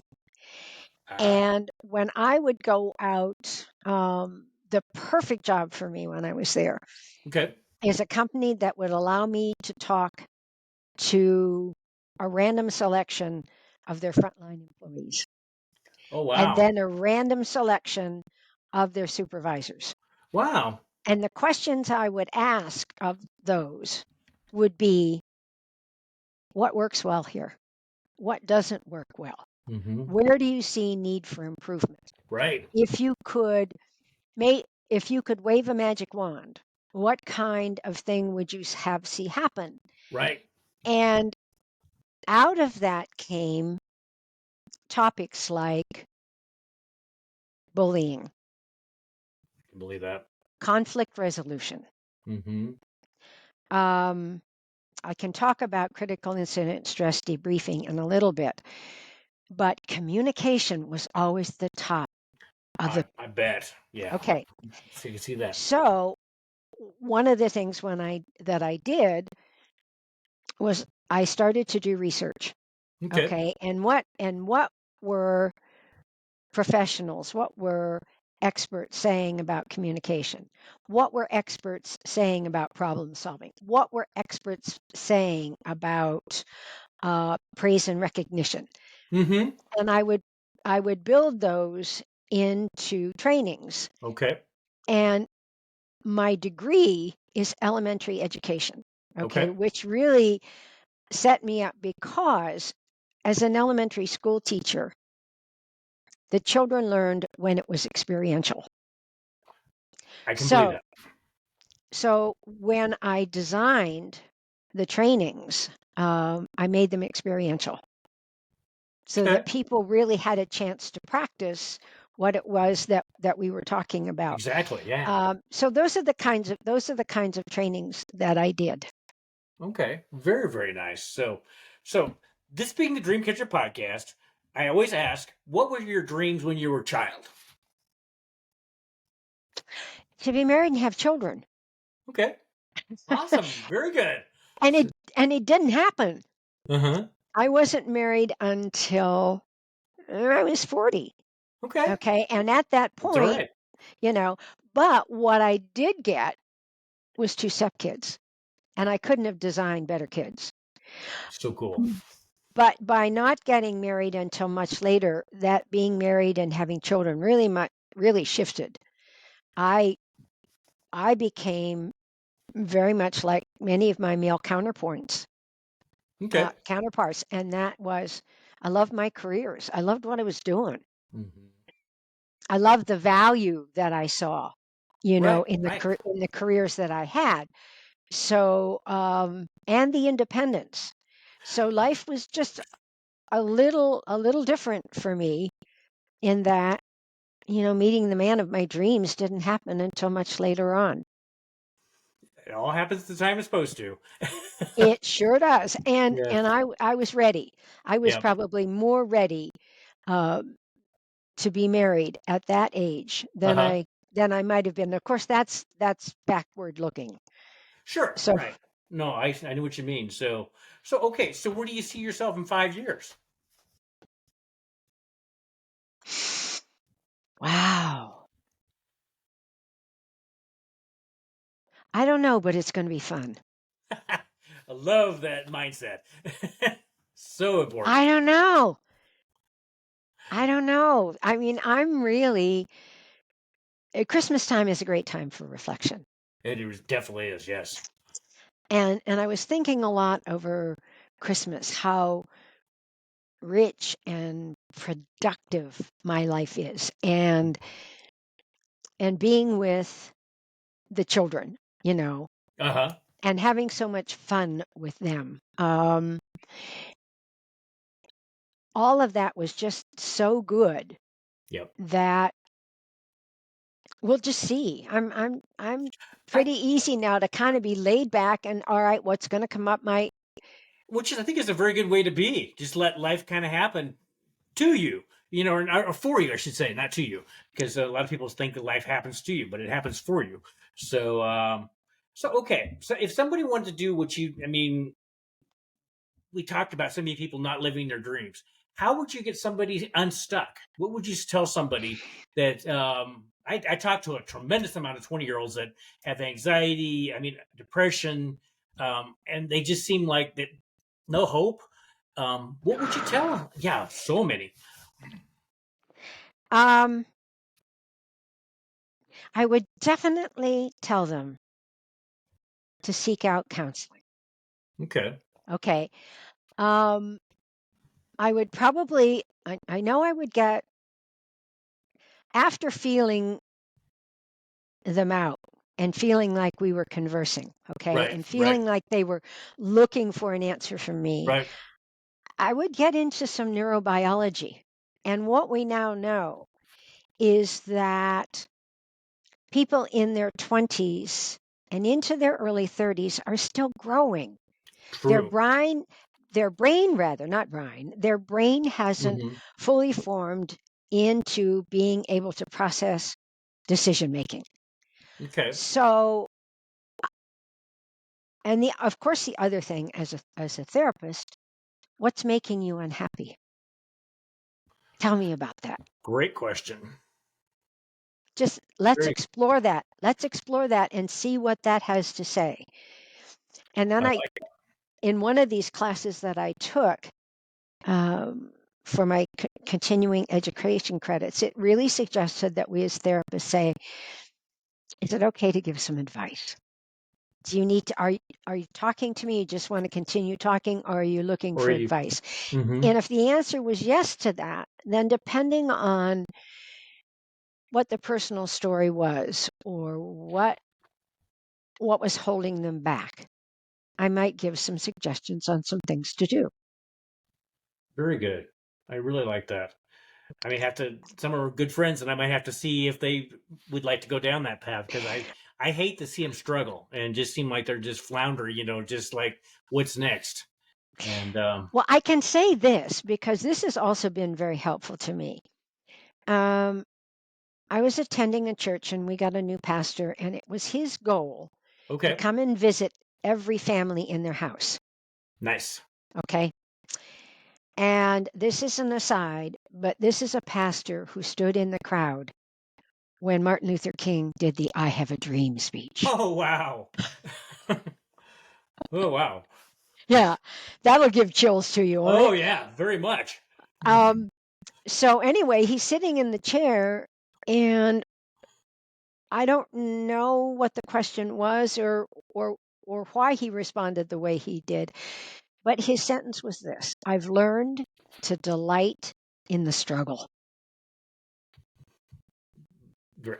Speaker 1: Ah.
Speaker 2: And when I would go out, the perfect job for me when I was there
Speaker 1: Okay.
Speaker 2: is a company that would allow me to talk to a random selection of their frontline employees,
Speaker 1: Oh
Speaker 2: and
Speaker 1: wow.
Speaker 2: then a random selection of their supervisors.
Speaker 1: Wow.
Speaker 2: And the questions I would ask of those would be, what works well here? What doesn't work well?
Speaker 1: Hmm.
Speaker 2: Where do you see need for improvement?
Speaker 1: Right.
Speaker 2: If you could if you could wave a magic wand, what kind of thing would you have see happen?
Speaker 1: Right.
Speaker 2: And out of that came topics like bullying,
Speaker 1: I can believe that.
Speaker 2: conflict resolution.
Speaker 1: Mm-hmm.
Speaker 2: Um, I can talk about critical incident stress debriefing in a little bit, but communication was always the top of the.
Speaker 1: I bet. Yeah.
Speaker 2: Okay,
Speaker 1: So you can see that.
Speaker 2: so one of the things that I did was I started to do research.
Speaker 1: Okay.
Speaker 2: Okay, and what were professionals, what were experts saying about communication? What were experts saying about problem solving? What were experts saying about praise and recognition?
Speaker 1: Mm-hmm.
Speaker 2: And I would build those into trainings.
Speaker 1: Okay.
Speaker 2: And my degree is elementary education, okay,
Speaker 1: Okay.
Speaker 2: which really set me up because as an elementary school teacher, the children learned when it was experiential.
Speaker 1: I can believe
Speaker 2: So,
Speaker 1: that.
Speaker 2: so when I designed the trainings, I made them experiential so
Speaker 1: Okay.
Speaker 2: that people really had a chance to practice what it was that we were talking about.
Speaker 1: Exactly. Yeah.
Speaker 2: So those are the kinds of trainings that I did.
Speaker 1: Okay. Very, very nice. So this being the Dreamcatcher podcast, I always ask, what were your dreams when you were a child?
Speaker 2: To be married and have children,
Speaker 1: Okay. Awesome. Very good.
Speaker 2: and it didn't happen.
Speaker 1: Uh-huh.
Speaker 2: I wasn't married until I was 40.
Speaker 1: Okay.
Speaker 2: Okay, and at that
Speaker 1: That's all
Speaker 2: point,
Speaker 1: right.
Speaker 2: you know, but what I did get was 2 stepkids, and I couldn't have designed better kids.
Speaker 1: So cool.
Speaker 2: But by not getting married until much later, that being married and having children really shifted. I I became very much like many of my male
Speaker 1: Okay.
Speaker 2: counterparts, and that was I loved my careers. I loved what I was doing.
Speaker 1: Mm-hmm.
Speaker 2: I loved the value that I saw,
Speaker 1: Right.
Speaker 2: in the
Speaker 1: Right.
Speaker 2: in the careers that I had. So, and the independence. So life was just a little different for me in that, meeting the man of my dreams didn't happen until much later on.
Speaker 1: It all happens at the time it's supposed to.
Speaker 2: It sure does. And
Speaker 1: Yes.
Speaker 2: and I was ready. I was
Speaker 1: Yep.
Speaker 2: probably more ready uh, to be married at that age
Speaker 1: Uh-huh.
Speaker 2: than I might have been. Of course, that's backward looking.
Speaker 1: Sure.
Speaker 2: So,
Speaker 1: Right. No, I know what you mean. So okay. So where do you see yourself in 5 years?
Speaker 2: wow. I don't know, but it's going to be fun.
Speaker 1: I love that mindset. So important.
Speaker 2: I don't know. I don't know. I mean, Christmas time is a great time for reflection.
Speaker 1: Definitely is. Yes.
Speaker 2: And I was thinking a lot over Christmas how rich and productive my life is and being with the children,
Speaker 1: Uh-huh.
Speaker 2: and having so much fun with them. All of that was just so good
Speaker 1: Yep.
Speaker 2: that we'll just see. I'm
Speaker 1: I
Speaker 2: pretty easy now to kind of be laid back and all right, what's going to come up might.
Speaker 1: which I think is a very good way to be. Just let life kind of happen to you, or for you, I should say, not to you, because a lot of people think that life happens to you, but it happens for you. So, so okay. So if somebody wanted to do what I mean, we talked about so many people not living their dreams. How would you get somebody unstuck? What would you tell somebody that I talk to a tremendous amount of 20-year-olds that have anxiety, I mean, depression, and they just seem like that no hope. What would you tell them? Yeah, so many.
Speaker 2: um I would definitely tell them to seek out counseling.
Speaker 1: Okay.
Speaker 2: Okay. Um I would probably I know I would get after feeling them out and feeling like we were conversing, okay,
Speaker 1: Right.
Speaker 2: and
Speaker 1: Right.
Speaker 2: feeling like they were looking for an answer from me,
Speaker 1: Right.
Speaker 2: I would get into some neurobiology. And what we now know is that people in their 20s and into their early 30s are still growing. Their
Speaker 1: True.
Speaker 2: brain, their brain rather, not brain, their brain hasn't
Speaker 1: Hmm.
Speaker 2: fully formed into being able to process decision making.
Speaker 1: Okay.
Speaker 2: So, and of course, the other thing as a therapist, what's making you unhappy? Tell me about that.
Speaker 1: Great question.
Speaker 2: Just let's
Speaker 1: Very.
Speaker 2: explore that. Let's explore that and see what that has to say. And
Speaker 1: I
Speaker 2: then
Speaker 1: like it.
Speaker 2: in one of these classes that I took um, for my continuing education credits, it really suggested that we as therapists say, is it okay to give some advice? Do you need to, are you talking to me? You just want to continue talking, or are you looking
Speaker 1: Or
Speaker 2: for
Speaker 1: you.
Speaker 2: advice?
Speaker 1: Hmm.
Speaker 2: And if the answer was yes to that, then depending on what the personal story was or what was holding them back, I might give some suggestions on some things to do.
Speaker 1: Very good. I really like that. I may have to. Some are good friends, and I might have to see if they would like to go down that path because I hate to see them struggle and just seem like they're just flounder. Just like what's next. And
Speaker 2: Well, I can say this because this has also been very helpful to me. Um, I was attending a church and we got a new pastor, and it was his goal to
Speaker 1: okay,
Speaker 2: come and visit every family in their house.
Speaker 1: nice.
Speaker 2: Okay. And this is an aside, but this is a pastor who stood in the crowd when Martin Luther King did the I Have a Dream speech.
Speaker 1: Oh wow. Oh wow.
Speaker 2: Yeah, that'll give chills to you, won't
Speaker 1: Oh
Speaker 2: it?
Speaker 1: yeah, very much.
Speaker 2: Um, so anyway, he's sitting in the chair, and I don't know what the question was or why he responded the way he did, but his sentence was this: I've learned to delight in the struggle.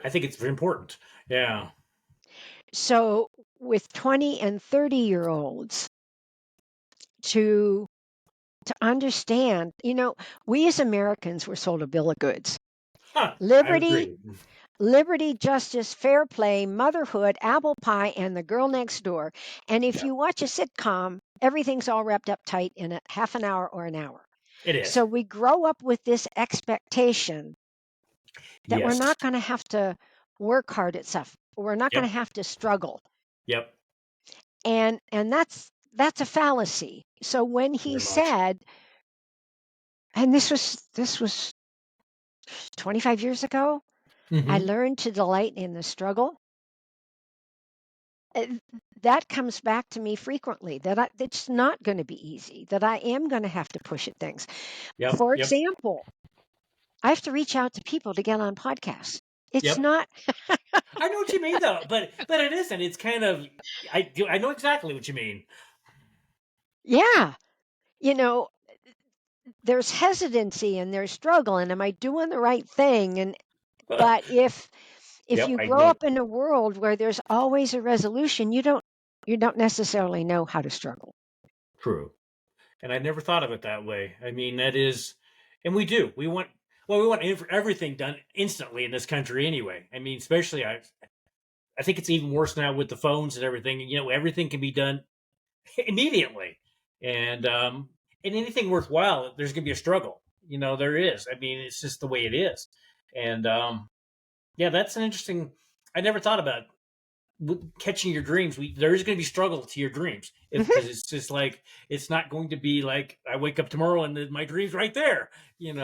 Speaker 1: I think it's very important. Yeah.
Speaker 2: So with 20 and 30-year-olds to understand, we as Americans were sold a bill of goods.
Speaker 1: Huh. I
Speaker 2: Liberty,
Speaker 1: agree.
Speaker 2: liberty, justice, fair play, motherhood, apple pie, and the girl next door. And if
Speaker 1: Yeah,
Speaker 2: you watch a sitcom, everything's all wrapped up tight in a half an hour or an hour.
Speaker 1: it is.
Speaker 2: So we grow up with this expectation that we're
Speaker 1: Yes.
Speaker 2: not going to have to work hard at stuff. We're not going
Speaker 1: Yep.
Speaker 2: to have to struggle.
Speaker 1: Yep.
Speaker 2: And that's a fallacy. So when he
Speaker 1: Very much.
Speaker 2: said, and this was 25 years ago, I
Speaker 1: Hmm.
Speaker 2: learned to delight in the struggle. uh, That comes back to me frequently, that it's not going to be easy, that I am going to have to push at things.
Speaker 1: Yep.
Speaker 2: For
Speaker 1: Yep.
Speaker 2: example, I have to reach out to people to get on podcasts. It's
Speaker 1: Yep.
Speaker 2: not,
Speaker 1: I know what you mean though, but it isn't. It's kind of I do. I know exactly what you mean.
Speaker 2: yeah, you know, there's hesitancy and there's struggle, and am I doing the right thing? And but if
Speaker 1: Yep.
Speaker 2: you
Speaker 1: I
Speaker 2: grow
Speaker 1: know.
Speaker 2: up in a world where there's always a resolution, you don't necessarily know how to struggle.
Speaker 1: True. And I never thought of it that way. I mean, that is, and we do. We want everything done instantly in this country anyway. I mean, especially I think it's even worse now with the phones and everything. Everything can be done immediately, and anything worthwhile, there's going to be a struggle. There is. I mean, it's just the way it is, and yeah, that's an interesting. I never thought about catching your dreams. There is going to be struggle to your dreams because
Speaker 2: Mhm.
Speaker 1: it's just like it's not going to be like I wake up tomorrow and my dream's right there. And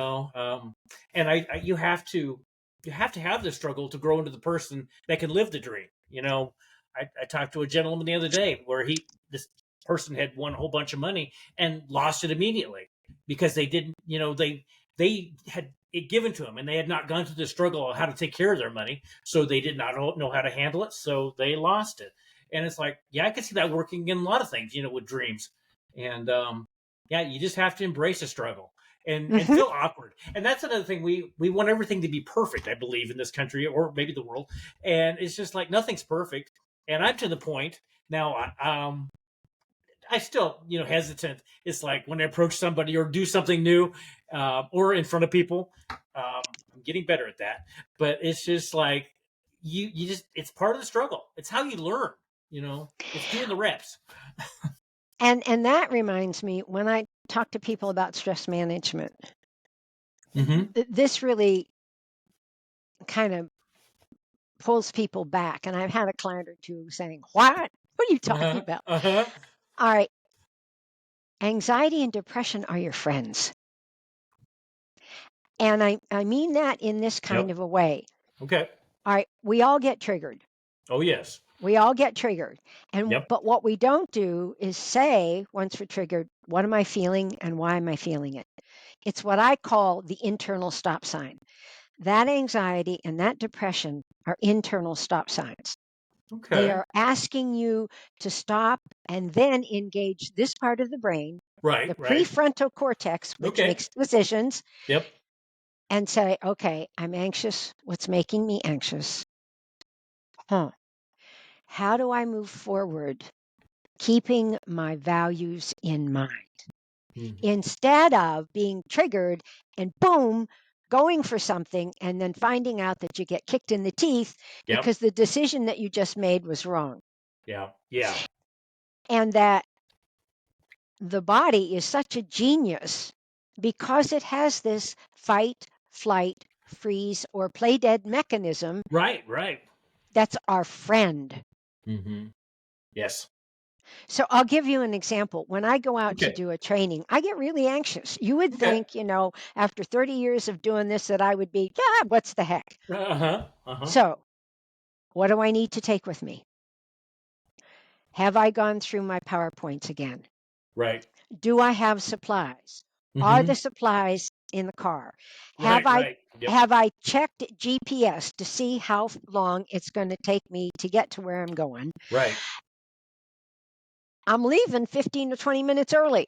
Speaker 1: you have to have the struggle to grow into the person that can live the dream. I talked to a gentleman the other day where this person had won a whole bunch of money and lost it immediately because they didn't. They had it given to them and they had not gone through the struggle of how to take care of their money, so they did not know how to handle it, so they lost it. And it's like, yeah, I could see that working in a lot of things, with dreams. And yeah, you just have to embrace the struggle and
Speaker 2: Mhm.
Speaker 1: feel awkward. And that's another thing, we want everything to be perfect, I believe, in this country or maybe the world. And it's just like nothing's perfect. And I'm to the point now. I still, hesitant. It's like when I approach somebody or do something new, or in front of people. I'm getting better at that, but it's just like you just, it's part of the struggle. It's how you learn, it's doing the reps.
Speaker 2: And that reminds me, when I talk to people about stress management,
Speaker 1: Mm-hmm.
Speaker 2: this really kind of pulls people back. And I've had a client or two saying, "What? What are you talking
Speaker 1: Uh-huh.
Speaker 2: about?"
Speaker 1: Uh-huh.
Speaker 2: All right. Anxiety and depression are your friends. And I mean that in this kind
Speaker 1: Yep.
Speaker 2: of a way.
Speaker 1: Okay.
Speaker 2: All right. We all get triggered.
Speaker 1: Oh, yes.
Speaker 2: We all get triggered.
Speaker 1: Yep.
Speaker 2: But what we don't do is say, once we're triggered, what am I feeling and why am I feeling it? It's what I call the internal stop sign. That anxiety and that depression are internal stop signs. They
Speaker 1: Okay.
Speaker 2: are asking you to stop and then engage this part of the brain,
Speaker 1: Right.
Speaker 2: the
Speaker 1: Right.
Speaker 2: prefrontal cortex, which
Speaker 1: Okay.
Speaker 2: makes decisions,
Speaker 1: Yep.
Speaker 2: and say, okay, I'm anxious. What's making me anxious? Huh. How do I move forward keeping my values in mind?
Speaker 1: Mm-hmm.
Speaker 2: Instead of being triggered and boom, going for something and then finding out that you get kicked in the teeth
Speaker 1: Yep.
Speaker 2: because the decision that you just made was wrong.
Speaker 1: Yeah. Yeah.
Speaker 2: And that the body is such a genius because it has this fight, flight, freeze, or play dead mechanism
Speaker 1: Right. Right.
Speaker 2: that's our friend.
Speaker 1: Mm-hmm. Yes.
Speaker 2: So I'll give you an example. When I go out to
Speaker 1: Okay.
Speaker 2: do a training, I get really anxious. You would
Speaker 1: Okay.
Speaker 2: think, after 30 years of doing this, that I would be, yeah, what's the heck?
Speaker 1: Uh-huh. Uh-huh.
Speaker 2: So, what do I need to take with me? Have I gone through my PowerPoints again?
Speaker 1: Right.
Speaker 2: Do I have supplies? Are
Speaker 1: Mm-hmm.
Speaker 2: the supplies in the car? Have
Speaker 1: Right.
Speaker 2: I
Speaker 1: Right. Yep.
Speaker 2: have I checked GPS to see how long it's going to take me to get to where I'm going?
Speaker 1: Right.
Speaker 2: I'm leaving 15 to 20 minutes early.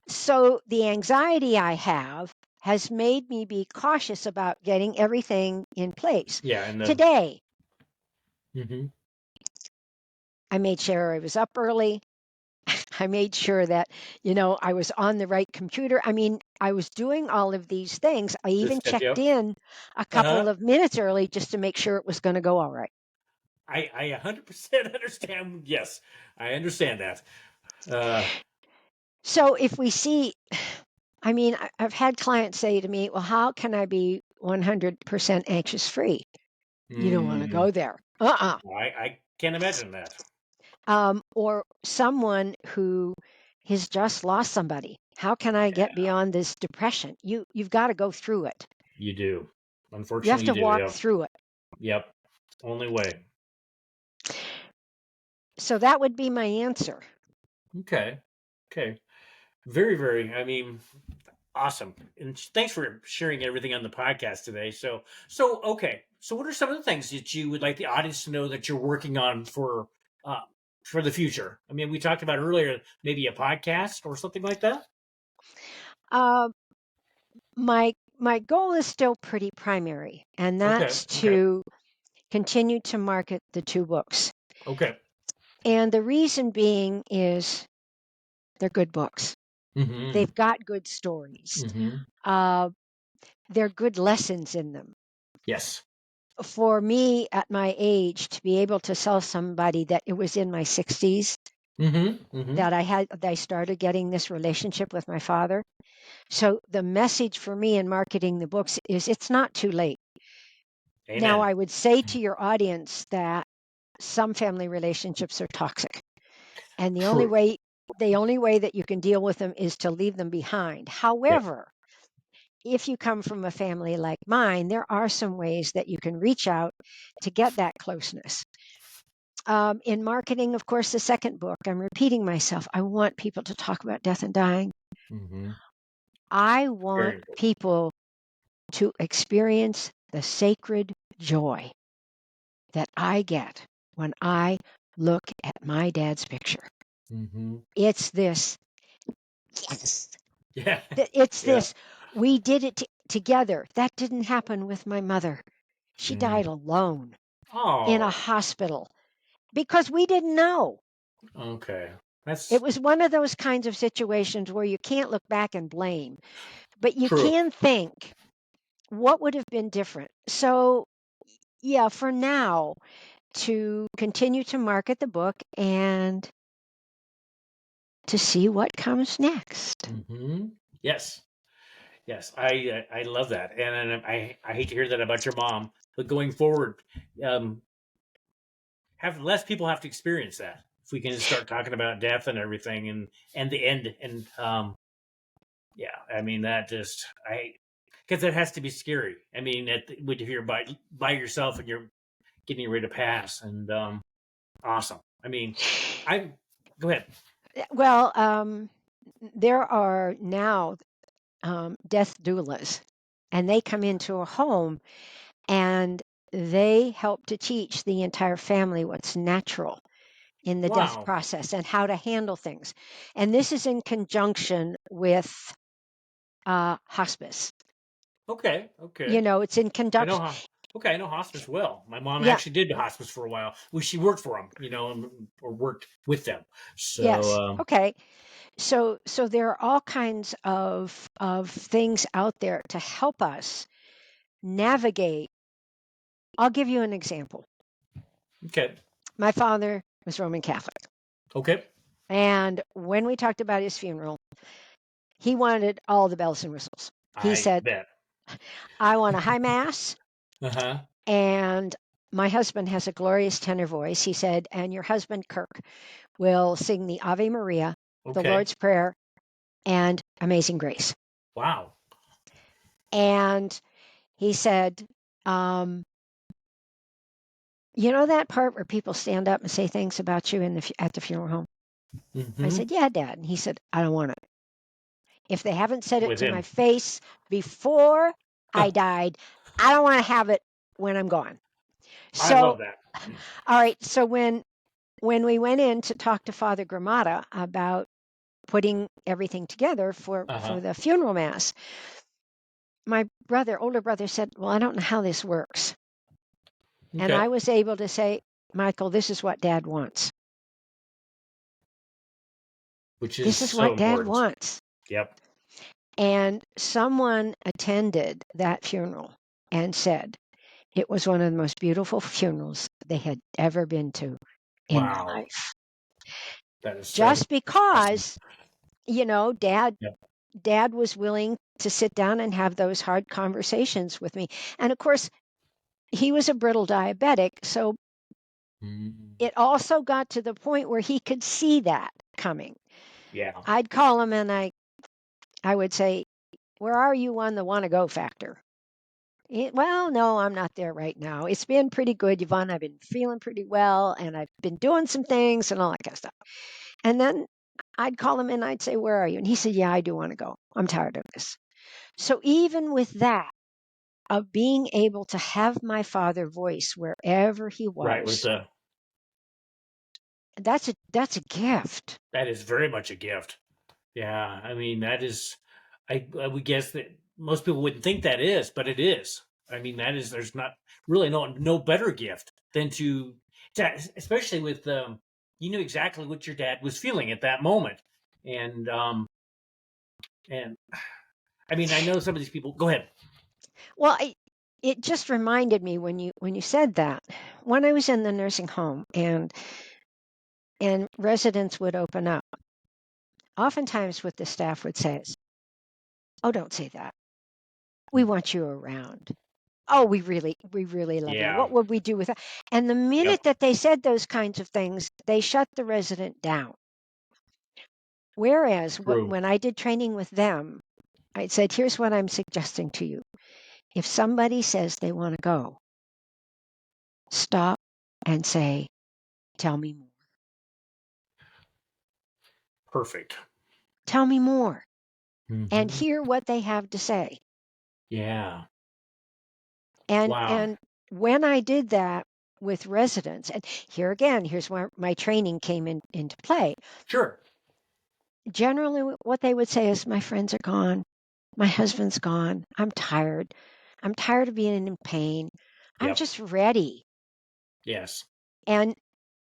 Speaker 2: So the anxiety I have has made me be cautious about getting everything in place.
Speaker 1: Yeah. And the.
Speaker 2: Today,
Speaker 1: Mm-hmm.
Speaker 2: I made sure I was up early. I made sure that, I was on the right computer. I mean, I was doing all of these things. I
Speaker 1: Good
Speaker 2: even
Speaker 1: stuff.
Speaker 2: checked
Speaker 1: Yep.
Speaker 2: in a
Speaker 1: Uh-huh.
Speaker 2: couple of minutes early just to make sure it was going to go all right.
Speaker 1: I 100% understand. Yes, I understand that. Uh,
Speaker 2: So if we see, I mean, I've had clients say to me, well, how can I be 100% anxious free? You don't want to
Speaker 1: mm,
Speaker 2: go there. Uh-uh.
Speaker 1: I can't imagine that.
Speaker 2: Or someone who has just lost somebody. How can I get
Speaker 1: Yeah,
Speaker 2: beyond this depression? You've got to go through it.
Speaker 1: you do.
Speaker 2: You have
Speaker 1: Unfortunately,
Speaker 2: to
Speaker 1: you do.
Speaker 2: walk
Speaker 1: Yep.
Speaker 2: through it.
Speaker 1: Yep. Only way.
Speaker 2: So that would be my answer.
Speaker 1: Okay. Okay. Very, very. I mean, awesome. And thanks for sharing everything on the podcast today. Okay. So, what are some of the things that you would like the audience to know that you're working on uh, for the future? I mean, we talked about earlier, maybe a podcast or something like that.
Speaker 2: Uh, my goal is still pretty primary, and
Speaker 1: Okay.
Speaker 2: that's
Speaker 1: Okay.
Speaker 2: to continue to market the two books.
Speaker 1: Okay.
Speaker 2: And the reason being is they're good books.
Speaker 1: Mm-hmm.
Speaker 2: They've got good stories.
Speaker 1: Mm-hmm.
Speaker 2: Uh, they're good lessons in them.
Speaker 1: Yes.
Speaker 2: For me at my age to be able to tell somebody that it was in my 60s
Speaker 1: Mm-hmm. Mm-hmm.
Speaker 2: that I started getting this relationship with my father. So the message for me in marketing the books is it's not too late. Now
Speaker 1: Amen.
Speaker 2: I would say to your audience that some family relationships are toxic, and
Speaker 1: True.
Speaker 2: the only way that you can deal with them is to leave them behind.
Speaker 1: Yep.
Speaker 2: However, if you come from a family like mine, there are some ways that you can reach out to get that closeness. In marketing, of course, the second book, I'm repeating myself. I want people to talk about death and dying.
Speaker 1: Mm-hmm.
Speaker 2: I
Speaker 1: Very
Speaker 2: want
Speaker 1: important.
Speaker 2: people to experience the sacred joy that I get when I look at my dad's picture.
Speaker 1: Mm-hmm.
Speaker 2: It's this, yes,
Speaker 1: Yeah.
Speaker 2: it's
Speaker 1: Yeah.
Speaker 2: this, we did it together. That didn't happen with my mother. She died
Speaker 1: Mm.
Speaker 2: alone in a
Speaker 1: Oh.
Speaker 2: hospital because we didn't know.
Speaker 1: Okay.
Speaker 2: It
Speaker 1: That's
Speaker 2: was one of those kinds of situations where you can't look back and blame, but you
Speaker 1: true.
Speaker 2: can think what would have been different. So yeah, for now, to continue to market the book and to see what comes next.
Speaker 1: Mm-hmm. Yes. Yes. I love that. And I hate to hear that about your mom, but going forward, um, have less people have to experience that. If we can just start talking about death and everything and the end and yeah, I mean that just I because it has to be scary. I mean, if you're by yourself and you're getting ready to pass, and awesome. I mean, I go ahead.
Speaker 2: Well, there are now death doulas, and they come into a home and they help to teach the entire family what's natural in the death
Speaker 1: Wow.
Speaker 2: process and how to handle things. And this is in conjunction with hospice.
Speaker 1: Okay.
Speaker 2: You
Speaker 1: Okay.
Speaker 2: know, it's in
Speaker 1: I know
Speaker 2: conjunction.
Speaker 1: how. Okay, I know hospice well. My mom
Speaker 2: Yeah,
Speaker 1: actually did hospice for a while. Well, she worked for them, or worked with them. So,
Speaker 2: yes. Okay. So there are all kinds of things out there to help us navigate. I'll give you an example.
Speaker 1: okay,
Speaker 2: My father was Roman Catholic.
Speaker 1: okay,
Speaker 2: And when we talked about his funeral, he wanted all the bells and whistles. He
Speaker 1: I
Speaker 2: said,
Speaker 1: bet.
Speaker 2: I want a high mass.
Speaker 1: Uh huh.
Speaker 2: And my husband has a glorious tenor voice. He said, and your husband, Kirk, will sing the Ave Maria, the
Speaker 1: Okay.
Speaker 2: Lord's Prayer, and Amazing Grace.
Speaker 1: Wow.
Speaker 2: And he said, um, you know that part where people stand up and say things about you at the funeral home? I
Speaker 1: Mm-hmm.
Speaker 2: said, yeah, Dad. And he said, I don't want it. If they haven't said it
Speaker 1: With
Speaker 2: to my
Speaker 1: him.
Speaker 2: face before I died, I don't want to have it when I'm gone.
Speaker 1: I
Speaker 2: So,
Speaker 1: love that.
Speaker 2: all right. So when we went in to talk to Father Gramata about putting everything together
Speaker 1: Uh
Speaker 2: for
Speaker 1: huh.
Speaker 2: the funeral mass, my older brother said, "Well, I don't know how this works." And
Speaker 1: Okay.
Speaker 2: I was able to say, "Michael, this is what Dad wants.
Speaker 1: Which is
Speaker 2: This is
Speaker 1: so
Speaker 2: what Dad
Speaker 1: important.
Speaker 2: wants."
Speaker 1: Yep.
Speaker 2: And someone attended that funeral and said it was one of the most beautiful funerals they had ever been to in their
Speaker 1: Wow.
Speaker 2: life.
Speaker 1: That is so
Speaker 2: Just
Speaker 1: awesome.
Speaker 2: because, Dad
Speaker 1: Yep.
Speaker 2: Dad was willing to sit down and have those hard conversations with me. And of course, he was a brittle diabetic, so
Speaker 1: Mm.
Speaker 2: it also got to the point where he could see that coming.
Speaker 1: Yeah.
Speaker 2: I'd call him and I would say, "Where are you on the want to go factor?" Well, no, I'm not there right now. It's been pretty good, Yvonne. I've been feeling pretty well and I've been doing some things and all that kind of stuff. And then I'd call him and I'd say, "Where are you?" And he said, "Yeah, I do want to go. I'm tired of this." So even with that, of being able to have my father voice wherever he
Speaker 1: Right. With
Speaker 2: was,
Speaker 1: the
Speaker 2: that's a gift.
Speaker 1: that is very much a gift. Yeah. I mean, that is. I would guess that most people wouldn't think that is, but it is. I mean, that is. There's not really no better gift than especially with you knew exactly what your dad was feeling at that moment, and and I mean, I know some of these people. Go ahead.
Speaker 2: Well, it just reminded me when you said that, when I was in the nursing home and residents would open up, oftentimes what the staff would say is, "Oh, don't say that. We want you around. Oh, we really love you.
Speaker 1: Yeah.
Speaker 2: What would we do with that?" And the
Speaker 1: Yep.
Speaker 2: minute that they said those kinds of things, they shut the resident down. Whereas
Speaker 1: True.
Speaker 2: when I did training with them, I said, "Here's what I'm suggesting to you. If somebody says they want to go, stop and say, 'Tell me more.
Speaker 1: Perfect.
Speaker 2: Tell me more,' and
Speaker 1: Hmm.
Speaker 2: hear what they have to say."
Speaker 1: Yeah. Wow.
Speaker 2: And when I did that with residents, and here again, here's where my training came into play.
Speaker 1: Sure.
Speaker 2: Generally, what they would say is, "My friends are gone. My husband's gone. I'm tired. I'm tired of being in pain. I'm
Speaker 1: Yep.
Speaker 2: just ready."
Speaker 1: Yes.
Speaker 2: And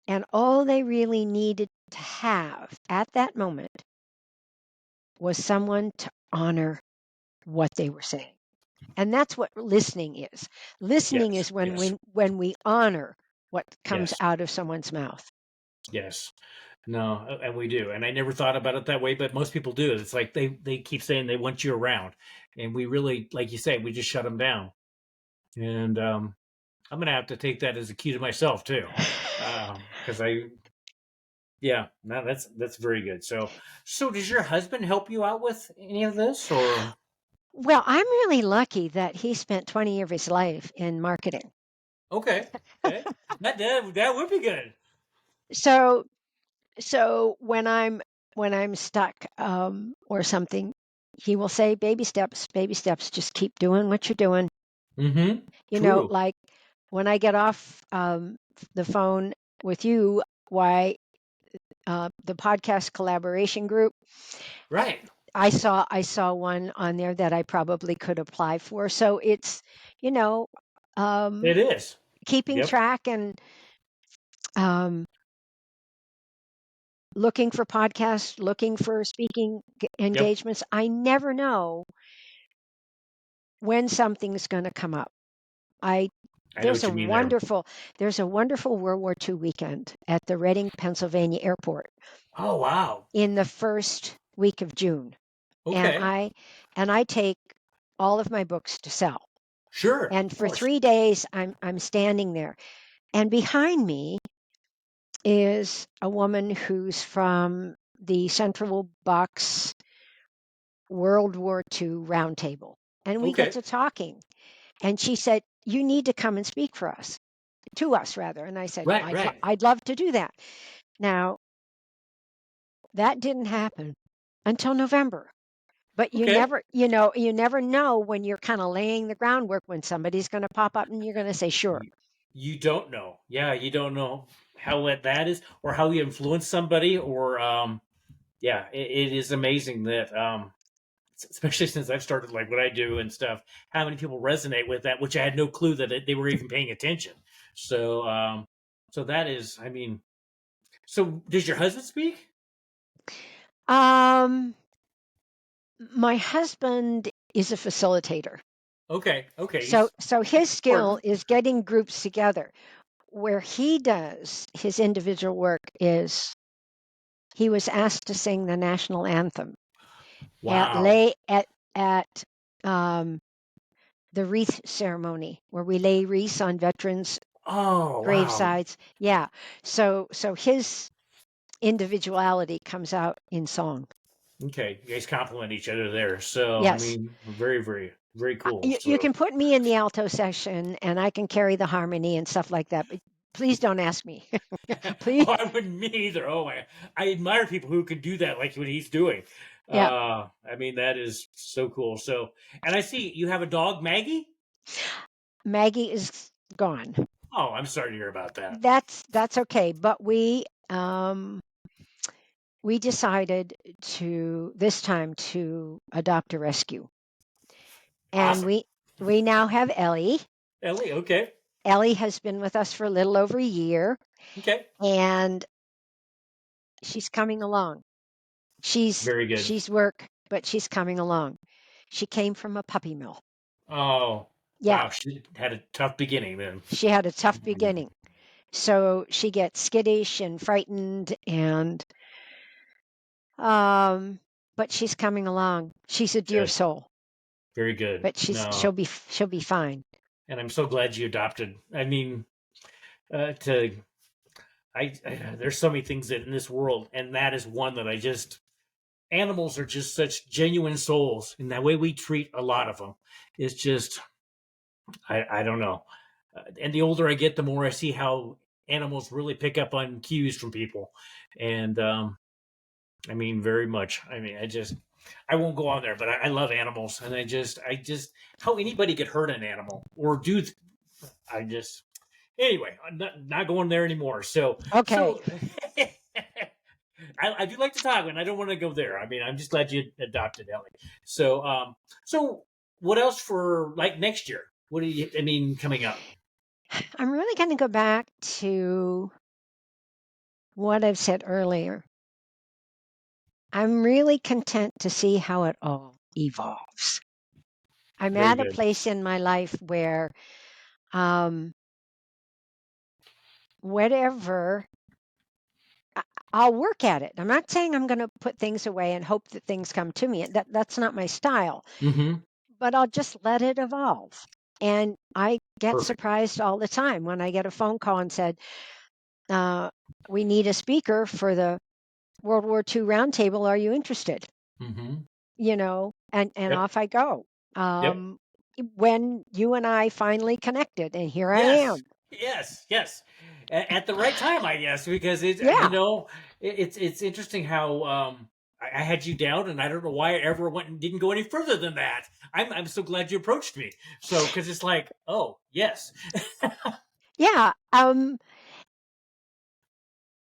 Speaker 2: and all they really needed to have at that moment was someone to honor what they were saying. And that's what listening is. Listening
Speaker 1: Yes.
Speaker 2: is when
Speaker 1: Yes.
Speaker 2: we honor what comes
Speaker 1: Yes.
Speaker 2: out of someone's mouth.
Speaker 1: Yes. No, and we do. And I never thought about it that way, but most people do. It's like they keep saying they want you around, and we really, like you say, we just shut them down. And I'm gonna have to take that as a cue to myself too, because yeah, no, that's very good. So does your husband help you out with any of this, or
Speaker 2: Well, I'm really lucky that he spent 20 years of his life in marketing.
Speaker 1: okay, okay, that would be good.
Speaker 2: So when I'm stuck or something, he will say baby steps, just keep doing what you're doing.
Speaker 1: Mm-hmm.
Speaker 2: You know,
Speaker 1: True.
Speaker 2: like when I get off the phone with you, why the podcast collaboration group,
Speaker 1: Right.
Speaker 2: I saw one on there that I probably could apply for. So it's, you know, um,
Speaker 1: It is.
Speaker 2: keeping
Speaker 1: Yep.
Speaker 2: track and um, looking for podcasts, looking for speaking
Speaker 1: Yep.
Speaker 2: engagements. I never know when something's going to come up. I
Speaker 1: I know
Speaker 2: there's
Speaker 1: what
Speaker 2: a
Speaker 1: you mean there.
Speaker 2: wonderful World War II weekend at the Reading, Pennsylvania airport
Speaker 1: Oh wow.
Speaker 2: in the first week of June, and
Speaker 1: Okay.
Speaker 2: I take all of my books to sell.
Speaker 1: Sure.
Speaker 2: And
Speaker 1: Of
Speaker 2: for
Speaker 1: course.
Speaker 2: 3 days, I'm standing there, and behind me is a woman who's from the Central Box World War II roundtable, and we get
Speaker 1: Okay.
Speaker 2: to talking. And she said, "You need to come and speak for us, to us rather." And I said,
Speaker 1: Right. Right.
Speaker 2: I'd love to do that." Now that didn't happen until November. But
Speaker 1: Okay.
Speaker 2: you never know when you're kind of laying the groundwork when somebody's going to pop up and you're going to say, "Sure."
Speaker 1: You don't know. Yeah, you don't know how that is, or how you influence somebody, or yeah, it is amazing that especially since I've started like what I do and stuff, how many people resonate with that, which I had no clue that they were even paying attention. So so that is, I mean, so does your husband speak?
Speaker 2: Um, my husband is a facilitator.
Speaker 1: Okay, okay, he's
Speaker 2: So his skill
Speaker 1: important.
Speaker 2: is getting groups together. Where he does his individual work is he was asked to sing the national anthem at
Speaker 1: Wow.
Speaker 2: lay at um, the wreath ceremony where we lay wreaths on veterans'
Speaker 1: Oh, wow.
Speaker 2: gravesides. Yeah. So his individuality comes out in song.
Speaker 1: Okay, you guys compliment each other there. So, I
Speaker 2: Yes.
Speaker 1: mean, very, very, very cool.
Speaker 2: You
Speaker 1: So,
Speaker 2: can put me in the alto section and I can carry the harmony and stuff like that. But please don't ask me.
Speaker 1: oh,
Speaker 2: Please.
Speaker 1: I wouldn't me either. Oh, I admire people who can do that, like what he's doing.
Speaker 2: Yeah.
Speaker 1: I mean, that is so cool. So, and I see you have a dog, Maggie.
Speaker 2: Maggie is gone.
Speaker 1: Oh, I'm sorry to hear about that.
Speaker 2: That's okay. But we decided to this time to adopt a rescue. And
Speaker 1: Awesome,
Speaker 2: we now have Ellie.
Speaker 1: Ellie. Okay,
Speaker 2: Ellie has been with us for a little over a year
Speaker 1: okay,
Speaker 2: and she's coming along.
Speaker 1: very good.
Speaker 2: She's work, but she's coming along. She came from a puppy mill.
Speaker 1: Oh,
Speaker 2: Yeah,
Speaker 1: wow, she had a tough beginning then.
Speaker 2: she had a tough beginning. So she gets skittish and frightened and um but she's coming along. She's a dear
Speaker 1: Good,
Speaker 2: soul,
Speaker 1: very good.
Speaker 2: but
Speaker 1: No,
Speaker 2: she'll be fine.
Speaker 1: and I'm so glad you adopted. I mean, to I there's so many things that in this world, and that is one that I just animals are just such genuine souls, and that way we treat a lot of them is just I don't know. And the older I get, the more I see how animals really pick up on cues from people, and I mean very much. I mean I won't go on there, but I love animals, and I just how anybody could hurt an animal or do. I just anyway, I'm not going there anymore.
Speaker 2: Okay.
Speaker 1: So I do like to talk, and I don't want to go there. I mean, I'm just glad you adopted Ellie. So, so what else for like next year? What do you? I mean, coming up.
Speaker 2: I'm really going to go back to what I've said earlier. I'm really content to see how it all evolves. I'm
Speaker 1: Very
Speaker 2: at a
Speaker 1: good.
Speaker 2: place in my life where um, whatever, I'll work at it. I'm not saying I'm going to put things away and hope that things come to me. That's not my style.
Speaker 1: Mm-hmm.
Speaker 2: But I'll just let it evolve. And I get
Speaker 1: Perfect.
Speaker 2: surprised all the time when I get a phone call and said, uh, "We need a speaker for the World War II roundtable. Are you interested?"
Speaker 1: Mm-hmm.
Speaker 2: And
Speaker 1: Yep.
Speaker 2: off I go.
Speaker 1: Yep.
Speaker 2: Um, when you and I finally connected, and here I
Speaker 1: Yes.
Speaker 2: am.
Speaker 1: Yes. Yes. At the right time, I guess, because
Speaker 2: Yeah.
Speaker 1: it's interesting how I had you down, and I don't know why I ever went and didn't go any further than that. I'm so glad you approached me. So because it's like, oh yes.
Speaker 2: Yeah.